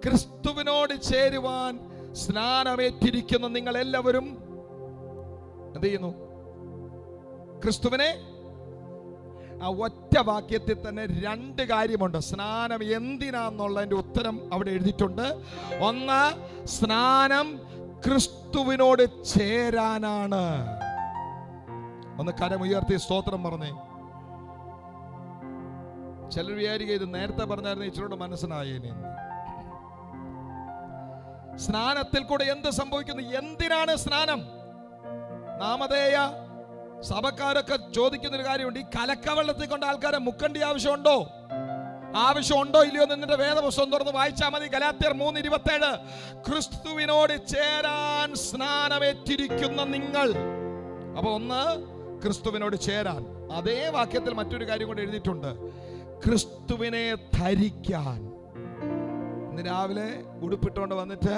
ക്രിസ്തുവിനോട് ചേരുവാൻ സ്നാനമേറ്റിരിക്കുന്ന നിങ്ങൾ എല്ലാവരും എന്ത് ചെയ്യുന്നു? ക്രിസ്തുവിനെ. ആ ഒറ്റ വാക്യത്തിൽ തന്നെ 2 കാര്യമുണ്ട്. സ്നാനം എന്തിനാന്നുള്ളതിന്റെ ഉത്തരം അവിടെ എഴുതിയിട്ടുണ്ട്. 1, സ്നാനം ക്രിസ്തുവിനോട് ചേരാനാണ്. ഒന്ന് കരമുയർത്തി സ്തോത്രം പറഞ്ഞേ. ചിലർ വിചാരിക്കുക ഇത് നേരത്തെ പറഞ്ഞായിരുന്നു ഇച്ചിരോട് മനസ്സിലായേനെ. സ്നാനത്തിൽ കൂടെ എന്ത് സംഭവിക്കുന്നു? എന്തിനാണ് സ്നാനം? നാമധേയ സഭക്കാരൊക്കെ ചോദിക്കുന്നൊരു കാര്യമുണ്ട്, ഈ കലക്കവെള്ളത്തിൽ കൊണ്ട് ആൾക്കാരെ മുക്കേണ്ട ആവശ്യമുണ്ടോ? ആവശ്യമുണ്ടോ ഇല്ലയോ എന്ന് എന്നിട്ട് വേദപുസ്തകം തുറന്ന് വായിച്ചാൽ മതി. ഗലാത്യർ 3:27, ക്രിസ്തുവിനോട് ചേരാൻ സ്നാനമേറ്റിരിക്കുന്ന നിങ്ങൾ. അപ്പൊ ഒന്ന് ക്രിസ്തുവിനോട് ചേരാൻ. അതേ വാക്യത്തിൽ മറ്റൊരു കാര്യം കൂടെ എഴുതിയിട്ടുണ്ട്, ക്രിസ്തുവിനെ ധരിക്കാൻ. ഇന്ന് രാവിലെ ഉടുപ്പിട്ടുകൊണ്ട് വന്നിട്ട്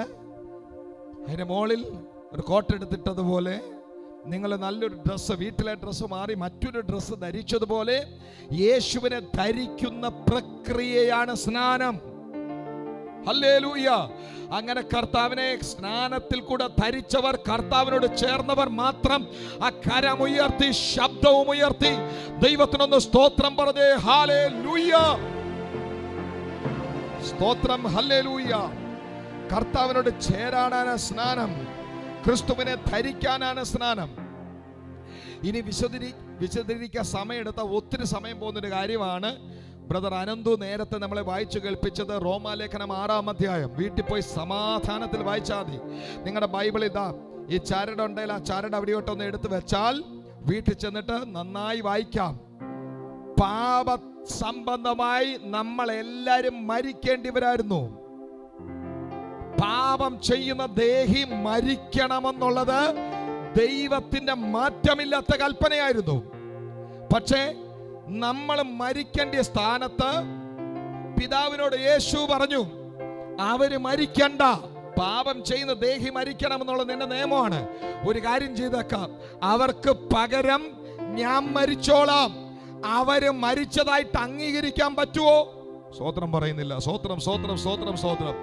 അതിന്റെ മുകളിൽ ഒരു കോട്ട് എടുത്തിട്ടതുപോലെ നിങ്ങൾ നല്ലൊരു ഡ്രസ്സ്, വീട്ടിലെ ഡ്രസ്സ് മാറി മറ്റൊരു ഡ്രസ്സ് ധരിച്ചതുപോലെ യേശുവിനെ ധരിക്കുന്ന പ്രക്രിയയാണ് സ്നാനം. ഹല്ലേലൂയ. അങ്ങനെ കർത്താവിനെ സ്നാനത്തിൽ കൂടെ ധരിച്ചവർ, കർത്താവിനോട് ചേർന്നവർ മാത്രം ആ കരമുയർത്തി ശബ്ദവും ഉയർത്തി ദൈവത്തിനൊന്ന് സ്തോത്രം പറഞ്ഞേ. ഹല്ലേലൂയ, സ്തോത്രം, ഹല്ലേലൂയ. കർത്താവിനോട് ചേരാനാണ് സ്നാനം, ക്രിസ്തുവിനെ ധരിക്കാനാണ് സ്നാനം. ഇനി വിശദീകരിക്കാൻ സമയമെടുത്ത ഒത്തിരി സമയം പോകുന്നൊരു കാര്യമാണ് ബ്രദർ അനന്തു നേരത്തെ നമ്മളെ വായിച്ചു കേൾപ്പിച്ചത്. റോമാലേഖനം 6-ാം അധ്യായം വീട്ടിൽ പോയി സമാധാനത്തിൽ വായിച്ചാൽ മതി. നിങ്ങളുടെ ബൈബിൾ ഇതാ, ഈ ചരട് ഉണ്ടെങ്കിൽ ആ ചരട് അവിടെയോട്ടൊന്ന് എടുത്ത് വെച്ചാൽ വീട്ടിൽ ചെന്നിട്ട് നന്നായി വായിക്കാം. പാപ സംബന്ധമായി നമ്മൾ എല്ലാവരും മരിക്കേണ്ടിവരായിരുന്നു. പാപം ചെയ്യുന്ന ദേഹി മരിക്കണമെന്നുള്ളത് ദൈവത്തിന്റെ മാറ്റമില്ലാത്ത കൽപ്പനയായിരുന്നു. പക്ഷേ നമ്മൾ മരിക്കേണ്ട സ്ഥാനത്ത് പിതാവിനോട് യേശു പറഞ്ഞു, അവര് മരിക്കണ്ട, പാപം ചെയ്യുന്ന ദേഹി മരിക്കണമെന്നുള്ളത് നിന്റെ നിയമമാണ്. ഒരു കാര്യം ചെയ്തേക്കാം, അവർക്ക് പകരം ഞാൻ മരിച്ചോളാം. അവര് മരിച്ചതായിട്ട് അംഗീകരിക്കാൻ പറ്റുമോ? സ്തോത്രം പറയുന്നില്ല. സ്തോത്രം, സ്തോത്രം, സ്തോത്രം, സ്തോത്രം.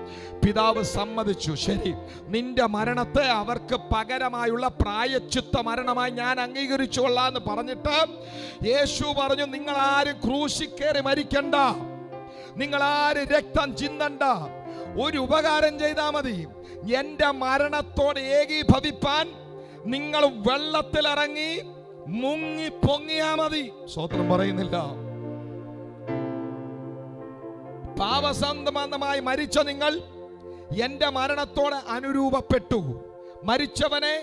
പിതാവ് സമ്മതിച്ചു, ശരി, നിന്റെ മരണത്തെ അവർക്ക് പകരമായുള്ള പ്രായശ്ചിത്ത മരണമായി ഞാൻ അംഗീകരിച്ചുകൊള്ളാം എന്ന് പറഞ്ഞിട്ട് യേശു പറഞ്ഞു, നിങ്ങളാരും ക്രൂശിൽ കയറി മരിക്കണ്ട, നിങ്ങളാരും രക്തം ചിന്തണ്ട. ഒരു ഉപകാരം ചെയ്താൽ മതി, എന്റെ മരണത്തോട് ഏകീഭവിപ്പാൻ നിങ്ങൾ വെള്ളത്തിലിറങ്ങി മുങ്ങി പൊങ്ങിയാ മതി. സ്തോത്രം പറയുന്നില്ല. പാപസംബന്ധമായി മരിച്ച നിങ്ങൾ എന്റെ മരണത്തോട് അനുരൂപപ്പെട്ടു. മരിച്ചവനെ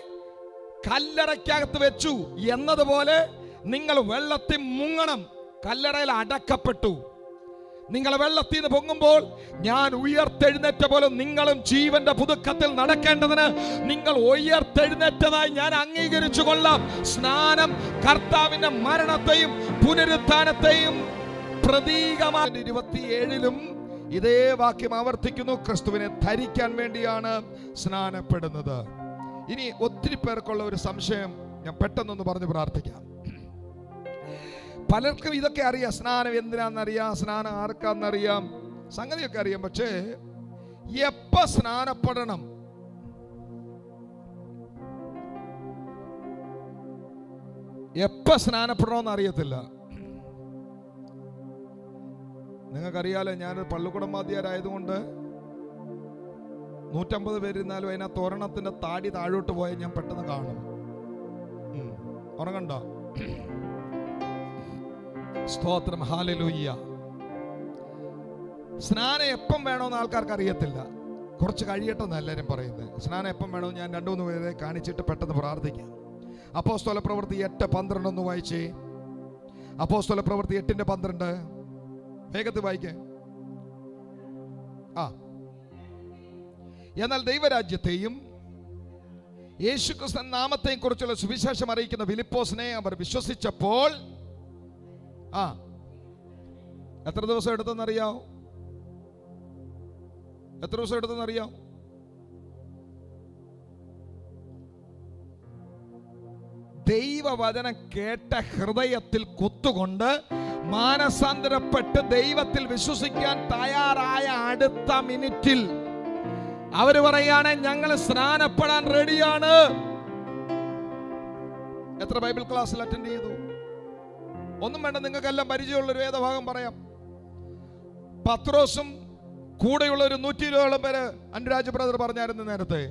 കല്ലറയ്ക്കകത്ത് വെച്ചു എന്നതുപോലെ നിങ്ങൾ വെള്ളത്തിൽ മുങ്ങണം. കല്ലറയിൽ അടക്കപ്പെട്ടു. നിങ്ങൾ വെള്ളത്തിൽ നിന്ന് പൊങ്ങുമ്പോൾ ഞാൻ ഉയർത്തെഴുന്നേറ്റ പോലെ നിങ്ങളും ജീവന്റെ പുതുക്കത്തിൽ നടക്കേണ്ടതിന് നിങ്ങൾ ഉയർത്തെഴുന്നേറ്റതായി ഞാൻ അംഗീകരിച്ചു കൊള്ളാം. സ്നാനം കർത്താവിന്റെ മരണത്തെയും പുനരുത്ഥാനത്തെയും പ്രതീകമാണ്. 27-ലും ഇതേ വാക്യം ആവർത്തിക്കുന്നു, ക്രിസ്തുവിനെ ധരിക്കാൻ വേണ്ടിയാണ് സ്നാനപ്പെടുന്നത്. ഇനി ഒത്തിരി പേർക്കുള്ള ഒരു സംശയം ഞാൻ പെട്ടെന്നൊന്ന് പറഞ്ഞ് പ്രാർത്ഥിക്കാം. പലർക്കും ഇതൊക്കെ അറിയാം, സ്നാനം എന്തിനാണെന്നറിയാം, സ്നാനം ആർക്കാന്നറിയാം, സംഗതിയൊക്കെ അറിയാം. പക്ഷേ എപ്പ സ്നാനപ്പെടണം, എപ്പ സ്നാനപ്പെടണമെന്ന് അറിയത്തില്ല. നിങ്ങൾക്കറിയാലോ, ഞാനൊരു പള്ളിക്കൂടം വാദ്യരായതുകൊണ്ട് 150 പേരിരുന്നാലും അതിനകത്ത് ഒരെണ്ണത്തിന്റെ താടി താഴോട്ട് പോയാൽ ഞാൻ പെട്ടെന്ന് കാണും. ഉറങ്ങണ്ട. സ്തോത്രം, ഹല്ലേലൂയ. സ്നാനം എപ്പം വേണമെന്ന് ആൾക്കാർക്ക് അറിയത്തില്ല. കുറച്ച് കഴിയട്ടെന്ന് എല്ലാവരും പറയുന്നത്. സ്നാനം എപ്പം വേണമെന്ന് ഞാൻ 2-3 പേരെ കാണിച്ചിട്ട് പെട്ടെന്ന് പ്രാർത്ഥിക്കാം. അപ്പോസ്തല പ്രവൃത്തി 8:12 ഒന്ന് വായിച്ചേ. അപ്പോസ്തല പ്രവൃത്തി 8:12 വേഗത്തിൽ വായിക്കേ. എന്നാൽ ദൈവരാജ്യത്തെയും യേശുക്രിസ്തു നാമത്തെയും കുറിച്ചുള്ള സുവിശേഷം അറിയിക്കുന്ന ഫിലിപ്പോസിനെ അവർ വിശ്വസിച്ചപ്പോൾ എത്ര ദിവസം എടുത്തെന്നറിയാവോ? എത്ര ദിവസം എടുത്തെന്നറിയാവോ? ദൈവവചനം കേട്ട ഹൃദയത്തിൽ കുത്തുകൊണ്ട് മാനസാന്തരപ്പെട്ട് ദൈവത്തിൽ വിശ്വസിക്കാൻ തയ്യാറായ അടുത്ത മിനിറ്റിൽ അവര് പറയാണ്, ഞങ്ങൾ സ്നാനപ്പെടാൻ റെഡിയാണ്. എത്ര ബൈബിൾ ക്ലാസ്സിൽ അറ്റൻഡ് ചെയ്തു? ഒന്നും വേണ്ട, നിങ്ങൾക്കെല്ലാം പരിചയമുള്ളൊരു വേദഭാഗം പറയാം. പത്രോസും കൂടെയുള്ള ഒരു 120ഓളം പേര് അനുരാജ് ബ്രദർ പറഞ്ഞായിരുന്നു നേരത്തെ.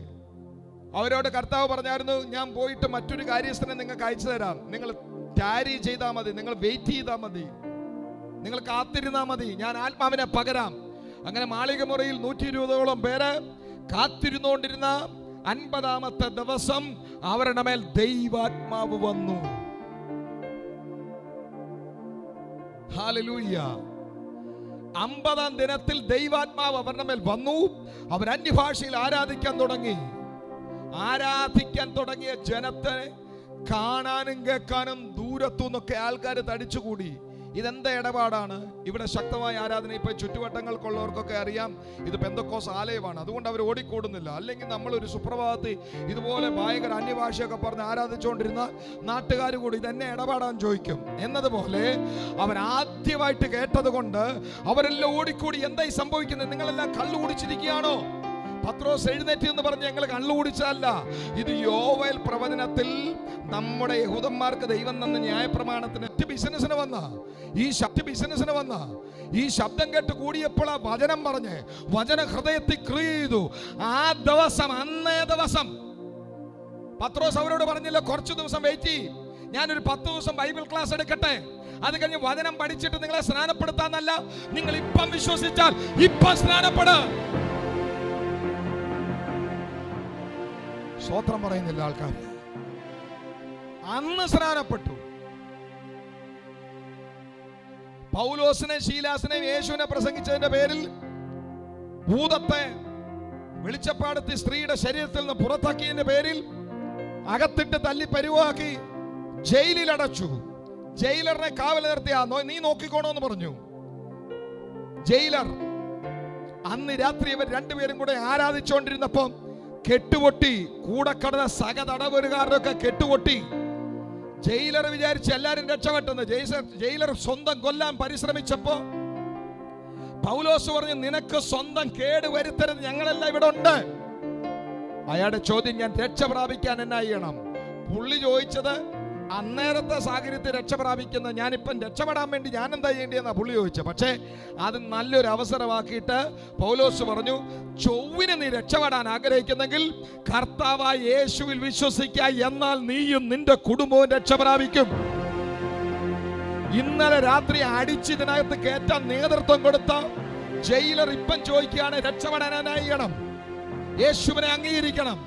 അവരോട് കർത്താവ് പറഞ്ഞായിരുന്നു, ഞാൻ പോയിട്ട് മറ്റൊരു കാര്യസ്ഥനെ നിങ്ങൾക്ക് അയച്ചു തരാം, നിങ്ങൾ ടാരി ചെയ്താൽ മതി, നിങ്ങൾ വെയിറ്റ് ചെയ്താൽ മതി, നിങ്ങൾ കാത്തിരുന്നാൽ മതി, ഞാൻ ആത്മാവിനെ പകരാം. അങ്ങനെ മാളിക മുറിയിൽ 120ഓളം പേര് കാത്തിരുന്നുകൊണ്ടിരുന്ന 50-ാമത്തെ ദിവസം അവരുടെ മേൽ ദൈവാത്മാവ് വന്നു. ഹല്ലേലൂയ. 50-ാം ദിനത്തിൽ ദൈവാത്മാവ് അവരുടെ മേൽ വന്നു. അവർ അന്യഭാഷയിൽ ആരാധിക്കാൻ തുടങ്ങി. ആരാധിക്കാൻ തുടങ്ങിയ ജനത്തെ കാണാനും കേൾക്കാനും ദൂരത്തു നിന്നൊക്കെ ആൾക്കാർ തടിച്ചുകൂടി. ഇതെന്താ ഇടപാടാണ്? ഇവിടെ ശക്തമായ ആരാധന. ഇപ്പൊ ചുറ്റുവട്ടങ്ങൾക്കുള്ളവർക്കൊക്കെ അറിയാം ഇത് പെന്തക്കോസ് ആലയമാണ്, അതുകൊണ്ട് അവർ ഓടിക്കൂടുന്നില്ല. അല്ലെങ്കിൽ നമ്മളൊരു സുപ്രഭാതത്തിൽ ഇതുപോലെ ഭയങ്കര അന്യഭാഷയൊക്കെ പറഞ്ഞ് ആരാധിച്ചുകൊണ്ടിരുന്ന നാട്ടുകാർ കൂടി ഇതെന്നെ ഇടപാടാൻ ചോദിക്കും എന്നതുപോലെ അവൻ ആദ്യമായിട്ട് കേട്ടത് കൊണ്ട് അവരെല്ലാം ഓടിക്കൂടി. എന്തായി സംഭവിക്കുന്നത്? നിങ്ങളെല്ലാം കള്ളു കുടിച്ചിരിക്കുകയാണോ? പത്രോസ് എഴുന്നേറ്റ് എന്ന് പറഞ്ഞ് ഞങ്ങൾ കള്ളു കുടിച്ചല്ല. ഇത് യോവേൽ പ്രവചനത്തിൽ നമ്മുടെ യഹൂദന്മാർക്ക് ദൈവം തന്ന ന്യായപ്രമാണത്തിന് ബിസിനസിന് വന്ന ഈ ശബ്ദം കേട്ട് കൂടിയപ്പോൾ ആ വചനം പറഞ്ഞ് വചന ഹൃദയത്തിൽ ക്രിയ ചെയ്തു. ആ ദിവസം, അന്നേ ദിവസം പത്രോസ് അവരോട് പറഞ്ഞില്ല കുറച്ചു ദിവസം വെയിറ്റ് ചെയ്യും, ഞാനൊരു 10 ദിവസം ബൈബിൾ ക്ലാസ് എടുക്കട്ടെ, അത് കഴിഞ്ഞ് വചനം പഠിച്ചിട്ട് നിങ്ങളെ സ്നാനപ്പെടുത്താന്നല്ല. നിങ്ങൾ ഇപ്പം വിശ്വസിച്ചാൽ ഇപ്പം സ്നാനപ്പെട്. സ്തോത്രം പറയുന്നില്ല ആൾക്കാർ. അന്ന് സ്നാനപ്പെട്ടു. പൗലോസിനെ ശീലാസിനെ യേശുവിനെ പ്രസംഗിച്ചതിന്റെ പേരിൽ ഭൂതത്തെ വെളിച്ചപ്പാടത്തി സ്ത്രീയുടെ ശരീരത്തിൽ നിന്ന് പുറത്താക്കിയതിന്റെ പേരിൽ അകത്തിട്ട് തല്ലി പരിവാക്കി ജയിലിൽ അടച്ചു. ജയിലറിനെ കാവൽ നിർത്തിയ നീ നോക്കിക്കോണോന്ന് പറഞ്ഞു. ജയിലർ അന്ന് രാത്രി ഇവർ രണ്ടുപേരും കൂടെ ആരാധിച്ചുകൊണ്ടിരുന്നപ്പം കെട്ടുപൊട്ടി. കൂടെ കടന്ന സകതടവുകാരൊക്കെ കെട്ടുപൊട്ടി. ജയിലർ വിചാരിച്ച് എല്ലാരും രക്ഷപ്പെട്ടെന്ന്. ജയിലർ സ്വന്തം കൊല്ലാൻ പരിശ്രമിച്ചപ്പോ പൗലോസ് പറഞ്ഞു, നിനക്ക് സ്വന്തം കേട് വരുത്തരുത്, ഞങ്ങളെല്ലാം ഇവിടെ ഉണ്ട്. അയാളുടെ ചോദ്യം, ഞാൻ രക്ഷ പ്രാപിക്കാൻ എന്നാ ചെയ്യണം? പുള്ളി ചോദിച്ചത് അന്നേരത്തെ സാഹചര്യത്തിൽ രക്ഷ പ്രാപിക്കുന്ന ഞാനിപ്പം രക്ഷപ്പെടാൻ വേണ്ടി ഞാൻ എന്താ ചെയ്യേണ്ടിയെന്നാ പുള്ളി ചോദിച്ചത്. പക്ഷേ അത് നല്ലൊരു അവസരമാക്കിയിട്ട് പൗലോസ് പറഞ്ഞു, ചൊവ്വിന് നീ രക്ഷപ്പെടാൻ ആഗ്രഹിക്കുന്നെങ്കിൽ കർത്താവായ യേശുവിൽ വിശ്വസിക്കുക, എന്നാൽ നീയും നിന്റെ കുടുംബവും രക്ഷ പ്രാപിക്കും. ഇന്നലെ രാത്രി അടിച്ചിതിനകത്ത് കയറ്റാൻ നേതൃത്വം കൊടുത്ത ജയിലർ ഇപ്പം ചോദിക്കുകയാണ്, രക്ഷപ്പെടാൻ ചെയ്യണം, യേശുവിനെ അംഗീകരിക്കണം.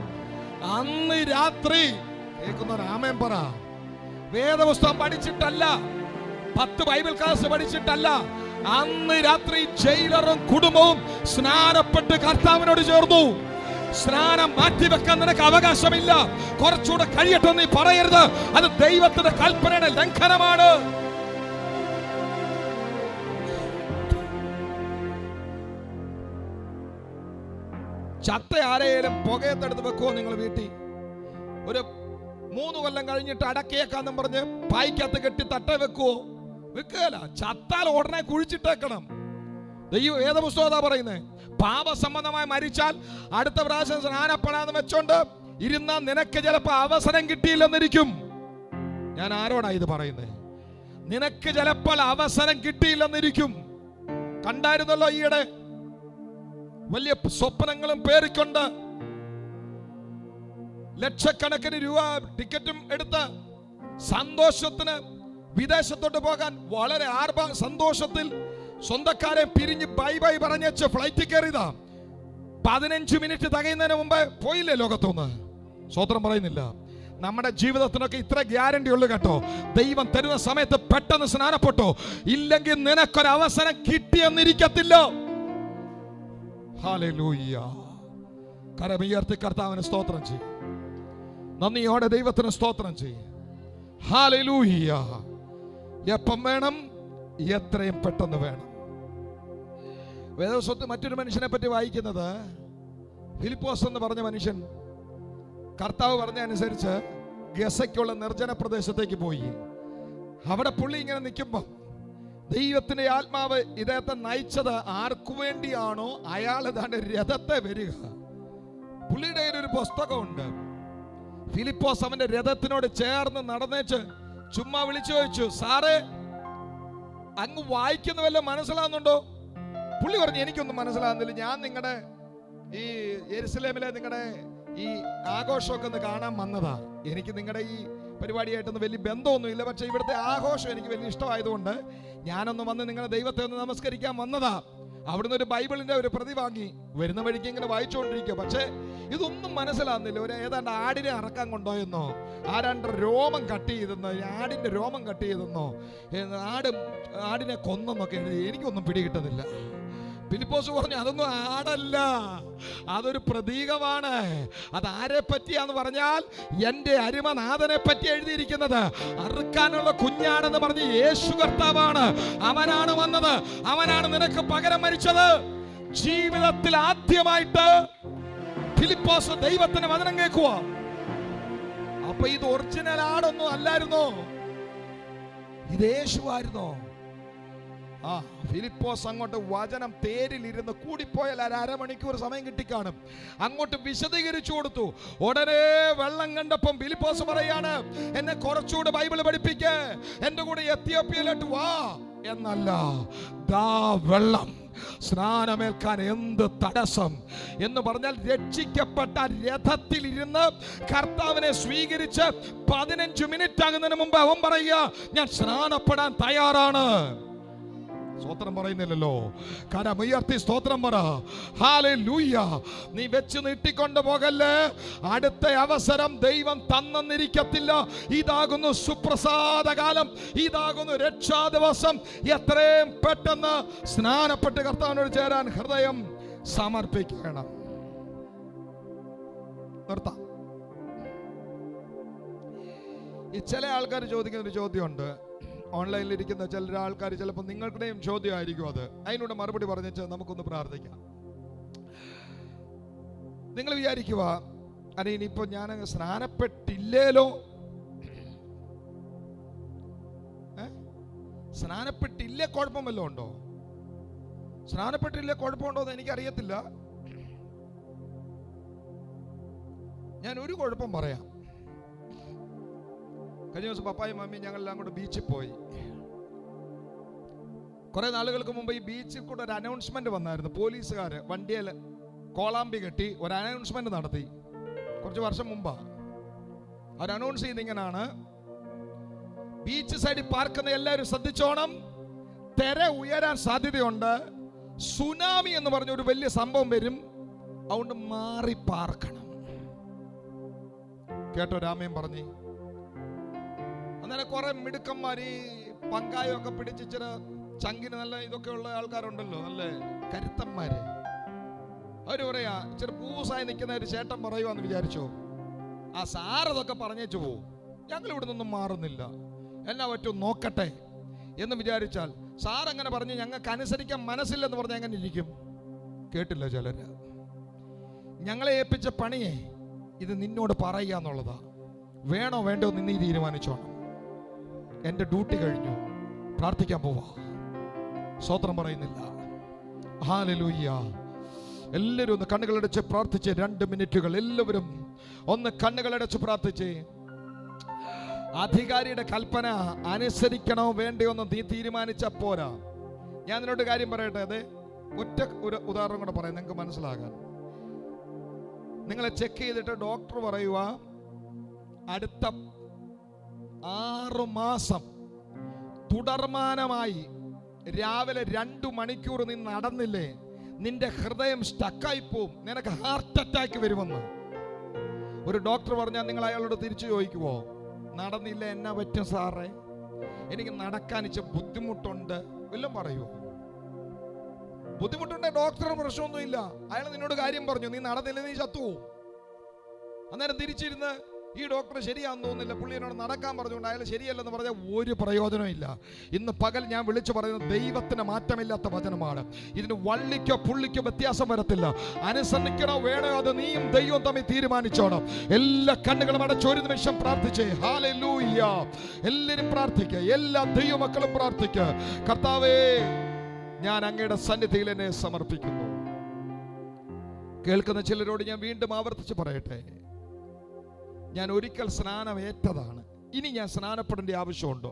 അന്ന് രാത്രി കേൾക്കുന്നവർ ആമേൻ പറ. വേദപുസ്തകം പഠിച്ചിട്ടല്ല, 10 ബൈബിൾ ക്ലാസ് പഠിച്ചിട്ടല്ല, അന്ന് രാത്രി ജയിലറും കുടുംബവും സ്നാനപ്പെട്ട് കർത്താവിനോട് ചേർന്നു. സ്നാനം മാറ്റിവെക്കാൻ നിനക്ക് അവകാശമില്ല. കുറച്ചുകൂടെ കഴിയട്ടെ നീ പറയരുത്. അത് ദൈവത്തിന്റെ കൽപ്പനയുടെ ലംഘനമാണ്. ചത്ത ആരെയും പുകയത്തെടുത്ത് വെക്കുമോ നിങ്ങൾ വീട്ടിൽ? ഒരു 3 കൊല്ലം കഴിഞ്ഞിട്ട് അടക്കിയേക്കാന്നും പറഞ്ഞ് പായ്ക്കകത്ത് കെട്ടി തട്ട വെക്കുവോ? വെക്കുകയല്ല. ചത്താൽ ഉടനെ കുഴിച്ചിട്ടേക്കണം. ദൈവം വേദപുസ്തകം പറയുന്നത്, പാപസംബന്ധമായി മരിച്ചാൽ അടുത്ത പ്രാവശ്യം സ്നാനപ്പെടാന്ന് വെച്ചോണ്ട് ഇരുന്ന നിനക്ക് ചിലപ്പോ അവസരം കിട്ടിയില്ലെന്നിരിക്കും. ഞാൻ ആരോടാ ഇത് പറയുന്നത്? നിനക്ക് ചിലപ്പോൾ അവസരം കിട്ടിയില്ലെന്നിരിക്കും. കണ്ടായിരുന്നല്ലോ ഈയിടെ വലിയ സ്വപ്നങ്ങളും പേറിക്കൊണ്ട് ലക്ഷക്കണക്കിന് രൂപ ടിക്കറ്റും എടുത്ത് സന്തോഷത്തിന് വിദേശത്തോട്ട് പോകാൻ വളരെ സന്തോഷത്തിൽ സ്വന്തക്കാരെ പിരിഞ്ഞ് ബൈ ബൈ പറഞ്ഞ് ഫ്ലൈറ്റ് കയറിയതാ. 15 മിനിറ്റ് തികയുന്നതിന് മുമ്പ് പോയില്ലേ ലോകത്തുനിന്ന്? സ്വതന്ത്രം പറയുന്നില്ല. നമ്മുടെ ജീവിതത്തിനൊക്കെ ഇത്ര ഗ്യാരണ്ടി ഉള്ളു കേട്ടോ. ദൈവം തരുന്ന സമയത്ത് പെട്ടെന്ന് സ്നാനപ്പെട്ടോ, ഇല്ലെങ്കിൽ നിനക്കൊരവസരം കിട്ടിയെന്നിരിക്കത്തില്ല. ഹല്ലേലൂയ. കരമുയർത്തി കർത്താവിന് സ്തോത്രം ചെയ്യും. നന്ദിയോടെ ദൈവത്തിന് സ്തോത്രം ചെയ്യും. ഹല്ലേലൂയ. എപ്പം വേണം? എത്രയും പെട്ടെന്ന് വേണം. വേദപുസ്തകത്തിൽ മറ്റൊരു മനുഷ്യനെ പറ്റി വായിക്കുന്നത്, ഫിലിപ്പോസ് എന്ന് പറഞ്ഞ മനുഷ്യൻ കർത്താവ് പറഞ്ഞ അനുസരിച്ച് ഗസയ്ക്കുള്ള നിർജ്ജന പ്രദേശത്തേക്ക് പോയി. അവിടെ പുള്ളി ഇങ്ങനെ നിൽക്കുമ്പോൾ ദൈവത്തിന്റെ ആത്മാവ് ഇദ്ദേഹത്തെ നയിച്ചത് ആർക്കു വേണ്ടിയാണോ അയാൾ തന്റെ രഥത്തെ വരിക. പുള്ളിയുടെ കയ്യിൽ ഒരു പുസ്തകമുണ്ട്. ഫിലിപ്പോസ് അവന്റെ രഥത്തിനോട് ചേർന്ന് നടന്നേച്ച് ചുമ്മാ വിളിച്ചു ചോദിച്ചു, സാറേ അങ്ങ് വായിക്കുന്ന വല്ല മനസ്സിലാകുന്നുണ്ടോ? പുള്ളി പറഞ്ഞു, എനിക്കൊന്നും മനസ്സിലാകുന്നില്ല, ഞാൻ നിങ്ങളുടെ ഈ യെരുശലേമിലെ നിങ്ങളുടെ ഈ ആഘോഷമൊക്കെ ഒന്ന് കാണാൻ വന്നതാ. എനിക്ക് നിങ്ങളുടെ ഈ പരിപാടിയായിട്ടൊന്നും വലിയ ബന്ധമൊന്നുമില്ല, പക്ഷെ ഇവിടുത്തെ ആഘോഷം എനിക്ക് വലിയ ഇഷ്ടമായതുകൊണ്ട് ഞാനൊന്ന് വന്ന് നിങ്ങളുടെ ദൈവത്തെ ഒന്ന് നമസ്കരിക്കാൻ വന്നതാ. അവിടുന്ന് ഒരു ബൈബിളിന്റെ ഒരു പ്രതി വാങ്ങി വരുന്ന വഴിക്ക് ഇങ്ങനെ വായിച്ചുകൊണ്ടിരിക്കുക. പക്ഷേ ഇതൊന്നും മനസ്സിലാകുന്നില്ല. ഒരു ഏതാണ്ട് ആടിനെ അറക്കാൻ കൊണ്ടുപോയെന്നോ, ആരാണ്ട് രോമം കട്ട് ചെയ്തെന്നോ, ആടിന്റെ രോമം കട്ട് ചെയ്തെന്നോ, ആടിനെ കൊന്നെന്നൊക്കെ എഴുതി. എനിക്കൊന്നും പിടികിട്ടുന്നില്ല. ഫിലിപ്പോസ് പറഞ്ഞു, അതൊന്നും ആടല്ല, അതൊരു പ്രതീകമാണ്. അതാരെ പറ്റിയാന്ന് പറഞ്ഞാൽ എൻ്റെ അരുമനാഥനെ പറ്റി എഴുതിയിരിക്കുന്നത്. അറുക്കാനുള്ള കുഞ്ഞാണെന്ന് പറഞ്ഞ് യേശു കർത്താവാണ്. അവനാണ് വന്നത്, അവനാണ് നിനക്ക് പകരം മരിച്ചത്. ജീവിതത്തിൽ ആദ്യമായിട്ട് ഫിലിപ്പോസ് ദൈവത്തിന് വചനം കേൾക്കുക. അപ്പൊ ഇത് ഒറിജിനൽ ആടൊന്നും അല്ലായിരുന്നോ, ഇത് യേശുവായിരുന്നോ? ഫിലിപ്പോസ് അങ്ങോട്ട് വചനം തേരിലിരുന്ന് കൂടിപ്പോയാൽ അരമണിക്കൂർ സമയം കിട്ടിക്കാണും. അങ്ങോട്ട് വിശദീകരിച്ചു കൊടുത്തു. ഉടനെ വെള്ളം കണ്ടപ്പം ഫിലിപ്പോസ് പറയാണ്, എന്നെ കുറച്ചുകൂടെ ബൈബിൾ പഠിപ്പിക്ക്, എന്റെ കൂടെ എത്യോപ്യയിലോട്ട് വാ എന്നല്ല, ദാ വെള്ളം, സ്നാനമേൽക്കാൻ എന്ത് തടസ്സം എന്ന് പറഞ്ഞാൽ രക്ഷിക്കപ്പെട്ട രഥത്തിൽ ഇരുന്ന് കർത്താവിനെ സ്വീകരിച്ച് 15 മിനിറ്റ് ആകുന്നതിന് മുമ്പ് അവൻ പറയുക, ഞാൻ സ്നാനപ്പെടാൻ തയ്യാറാണ്. സ്തോത്രം പറയുന്നില്ലല്ലോ, കരമുയർത്തി സ്തോത്രം പറ. ഹല്ലേലൂയ. നീ വെച്ച് നീട്ടിക്കൊണ്ട് പോകല്ലേ, അടുത്ത അവസരം ദൈവം തന്നിരിക്കത്തില്ല. ഇതാകുന്നു സുപ്രസാദകാലം, ഇതാകുന്നു രക്ഷാ ദിവസം. എത്രയും പെട്ടെന്ന് സ്നാനപ്പെട്ട് കർത്താവിനോട് ചേരാൻ ഹൃദയം സമർപ്പിക്കണം. നിർത്താം. ഈ ചില ആൾക്കാർ ചോദിക്കുന്ന ഒരു ചോദ്യമുണ്ട്. ഓൺലൈനിൽ ഇരിക്കുന്ന ചില ആൾക്കാർ, ചിലപ്പോൾ നിങ്ങളുടെയും ചോദ്യമായിരിക്കും അത്. അതിനോട് മറുപടി പറഞ്ഞിട്ട് നമുക്കൊന്ന് പ്രാർത്ഥിക്കാം. നിങ്ങൾ വിചാരിക്കുക, അല്ലെ ഇനിയിപ്പോ ഞാൻ സ്നാനപ്പെട്ടില്ലേലോ, സ്നാനപ്പെട്ടില്ലേ കുഴപ്പം വല്ലതും ഉണ്ടോ? സ്നാനപ്പെട്ടില്ലേ കുഴപ്പമുണ്ടോ എന്ന് എനിക്കറിയത്തില്ല. ഞാൻ ഒരു കുഴപ്പം പറയാം. കഴിഞ്ഞ ദിവസം പപ്പായും മമ്മിയും ഞങ്ങളെല്ലാം കൂടെ ബീച്ചിൽ പോയി. കുറെ നാളുകൾക്ക് മുമ്പ് ഈ ബീച്ചിൽ കൂടെ ഒരു അനൗൺസ്മെന്റ് വന്നായിരുന്നു. പോലീസുകാര് വണ്ടിയിൽ കോളാമ്പി കെട്ടി ഒരു അനൗൺസ്മെന്റ് നടത്തി. കുറച്ച് വർഷം മുമ്പാ അവർ അനൗൺസ് ചെയ്തിങ്ങനാണ്, ബീച്ച് സൈഡിൽ പാർക്കുന്ന എല്ലാവരും ശ്രദ്ധിച്ചോണം, തിര ഉയരാൻ സാധ്യതയുണ്ട്, സുനാമി എന്ന് പറഞ്ഞ ഒരു വലിയ സംഭവം വരും, അതുകൊണ്ട് മാറി പാർക്കണം. കേട്ടോ? രാമയും പറഞ്ഞു. അന്നേരം കുറെ മിടുക്കന്മാർ, ഈ പങ്കായൊക്കെ പിടിച്ചിച്ചിട്ട് ചങ്കിന് നല്ല ഇതൊക്കെ ഉള്ള ആൾക്കാരുണ്ടല്ലോ, നല്ല കരുത്തന്മാര്, അവര് പറയാ, ഇച്ചിരി പൂസായി നിൽക്കുന്ന ഒരു ചേട്ടൻ പറയുവാന്ന് വിചാരിച്ചോ, ആ സാറതൊക്കെ പറഞ്ഞേച്ചു പോവും, ഞങ്ങൾ ഇവിടെ നിന്നും മാറുന്നില്ല, എന്നാ പറ്റും നോക്കട്ടെ എന്ന് വിചാരിച്ചാൽ, സാർ അങ്ങനെ പറഞ്ഞ് ഞങ്ങൾക്ക് അനുസരിക്കാൻ മനസ്സില്ലെന്ന് പറഞ്ഞാൽ എങ്ങനെ ഇരിക്കും? കേട്ടില്ല ചിലര്. ഞങ്ങളെ ഏൽപ്പിച്ച പണിയെ ഇത് നിന്നോട് പറയുക എന്നുള്ളതാ. വേണോ വേണ്ടോ നീ തീരുമാനിച്ചോണം. എന്റെ ഡ്യൂട്ടി കഴിഞ്ഞു, പ്രാർത്ഥിക്കാൻ പോവാ. സ്തോത്രം പറയുന്നില്ല. ഹല്ലേലൂയ. എല്ലാവരും ഒന്ന് കണ്ണുകളടച്ച് പ്രാർത്ഥിച്ച് 2 മിനിറ്റുകൾ എല്ലാവരും ഒന്ന് കണ്ണുകളടച്ച് പ്രാർത്ഥിച്ച്. അധികാരിയുടെ കൽപ്പന അനുസരിക്കണോ വേണ്ടയോ എന്ന് നീ തീരുമാനിച്ച പോരാ. ഞാൻ നിന്നോട് കാര്യം പറയട്ടെ. അതെ, ഒറ്റ ഒരു ഉദാഹരണം കൂടെ പറയാം നിങ്ങൾക്ക് മനസ്സിലാകാൻ. നിങ്ങളെ ചെക്ക് ചെയ്തിട്ട് ഡോക്ടർ പറയുക, അടുത്ത 6 മാസം തുടർമാനമായി രാവിലെ 2 മണിക്കൂർ നീ നടന്നില്ലേ, നിന്റെ ഹൃദയം സ്റ്റക്കായി പോവും, നിനക്ക് ഹാർട്ട് അറ്റാക്ക് വരുമെന്ന് ഒരു ഡോക്ടർ പറഞ്ഞാൽ നിങ്ങൾ അയാളോട് തിരിച്ചു ചോദിക്കുവോ? നടന്നില്ല എന്നാ പറ്റും സാറേ, എനിക്ക് നടക്കാൻ ഇച്ചിരി ബുദ്ധിമുട്ടുണ്ട് എല്ലാം പറയുമോ? ബുദ്ധിമുട്ടുണ്ടെങ്കിൽ ഡോക്ടറുടെ പ്രശ്നമൊന്നുമില്ല. അയാൾ നിന്നോട് കാര്യം പറഞ്ഞു, നീ നടന്നില്ല, നീ ചത്തുവോ? അന്നേരം തിരിച്ചിരുന്ന് ഈ ഡോക്ടർ ശരിയാണെന്ന് തോന്നുന്നില്ല, പുള്ളി എന്നോട് നടക്കാൻ പറഞ്ഞുകൊണ്ട് അയാൾ ശരിയല്ലെന്ന് പറഞ്ഞാൽ ഒരു പ്രയോജനവും ഇല്ല. ഇന്ന് പകൽ ഞാൻ വിളിച്ചു പറയുന്നത് ദൈവത്തിന് മാറ്റമില്ലാത്ത വചനമാണ്. ഇതിന് വള്ളിക്കോ പുള്ളിക്കോ വ്യത്യാസം വരത്തില്ല. അനുസരിക്കണോ വേണോ അത് നീയും ദൈവവും തമ്മിൽ തീരുമാനിച്ചോണം. എല്ലാ കണ്ണുകളും അടച്ച് ഒരു നിമിഷം പ്രാർത്ഥിച്ചേ. ഹല്ലേലൂയ. എല്ലാവരും പ്രാർത്ഥിക്കുക, എല്ലാ ദൈവമക്കളും പ്രാർത്ഥിക്കുക. കർത്താവേ, ഞാൻ അങ്ങയുടെ സന്നിധിയിൽ എന്നെ സമർപ്പിക്കുന്നു. കേൾക്കുന്ന ചിലരോട് ഞാൻ വീണ്ടും ആവർത്തിച്ച് പറയട്ടെ, ഞാൻ ഒരിക്കൽ സ്നാനം ഏറ്റതാണ്, ഇനി ഞാൻ സ്നാനപ്പെടേണ്ട ആവശ്യമുണ്ടോ?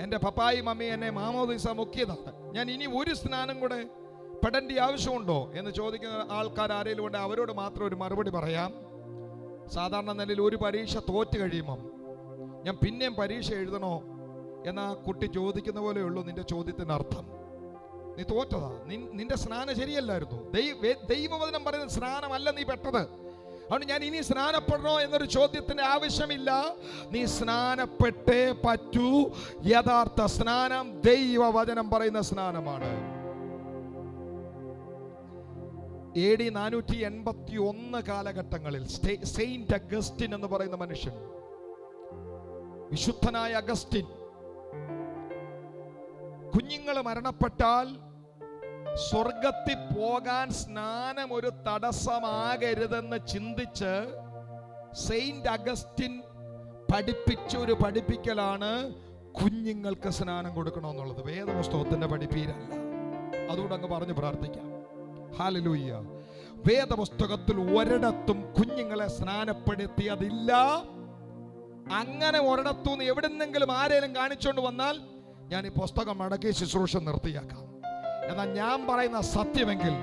എൻ്റെ പപ്പായും മമ്മിയും എന്നെ മാമോദീസ മുക്കിയതാണ്, ഞാൻ ഇനി ഒരു സ്നാനം കൂടെ പെടേണ്ട ആവശ്യമുണ്ടോ എന്ന് ചോദിക്കുന്ന ആൾക്കാർ ആരെങ്കിലും ഉണ്ടെങ്കിൽ അവരോട് മാത്രം ഒരു മറുപടി പറയാം. സാധാരണ നിലയിൽ ഒരു പരീക്ഷ തോറ്റ് കഴിയുമ്പം ഞാൻ പിന്നെയും പരീക്ഷ എഴുതണോ എന്ന കുട്ടി ചോദിക്കുന്ന പോലെയുള്ളൂ നിന്റെ ചോദ്യത്തിനർത്ഥം. നീ തോറ്റതാ. നിന്റെ സ്നാനം ശരിയല്ലായിരുന്നു. ദൈവവചനം പറയുന്ന സ്നാനമല്ല നീ പെട്ടത്. അതുകൊണ്ട് ഞാൻ ഇനി സ്നാനപ്പെടണോ എന്നൊരു ചോദ്യത്തിന്റെ ആവശ്യമില്ല. നീ സ്നാനപ്പെട്ടേ പറ്റൂ. യഥാർത്ഥ സ്നാനം ദൈവവചനം പറയുന്ന സ്നാനമാണ്. AD 481 കാലഘട്ടങ്ങളിൽ സെയിന്റ് അഗസ്റ്റിൻ എന്ന് പറയുന്ന മനുഷ്യൻ, വിശുദ്ധനായ അഗസ്റ്റിൻ, കുഞ്ഞുങ്ങൾ മരണപ്പെട്ടാൽ സ്വർഗത്തിൽ പോകാൻ സ്നാനം ഒരു തടസ്സമാകരുതെന്ന് ചിന്തിച്ച് സെയിന്റ് അഗസ്റ്റിൻ പഠിപ്പിച്ചൊരു പഠിപ്പിക്കലാണ് കുഞ്ഞുങ്ങൾക്ക് സ്നാനം കൊടുക്കണമെന്നുള്ളത്. വേദപുസ്തകത്തിന്റെ പഠിപ്പീരല്ല. അതുകൊണ്ട് അങ്ങ് പറഞ്ഞു പ്രാർത്ഥിക്കാം. ഹല്ലേലൂയ. വേദപുസ്തകത്തിൽ ഒരിടത്തും കുഞ്ഞുങ്ങളെ സ്നാനപ്പെടുത്തിയതില്ല. അങ്ങനെ ഒരിടത്തുനിന്ന് എവിടെന്നെങ്കിലും ആരെങ്കിലും കാണിച്ചുകൊണ്ട് വന്നാൽ ഞാൻ ഈ പുസ്തകം മടക്കി ശുശ്രൂഷ നിർത്തിയാക്കാം. എന്നാൽ ഞാൻ പറയുന്ന സത്യമെങ്കിൽ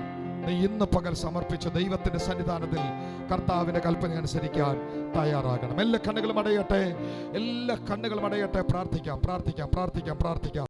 നീ ഇന്ന് പകൽ സമർപ്പിച്ച ദൈവത്തിന്റെ സന്നിധാനത്തിൽ കർത്താവിന്റെ കൽപ്പന അനുസരിക്കാൻ തയ്യാറാകണം. എല്ലാ കണ്ണുകളും അടയട്ടെ, എല്ലാ കണ്ണുകളും അടയട്ടെ. പ്രാർത്ഥിക്കാം, പ്രാർത്ഥിക്കാം, പ്രാർത്ഥിക്കാം, പ്രാർത്ഥിക്കാം.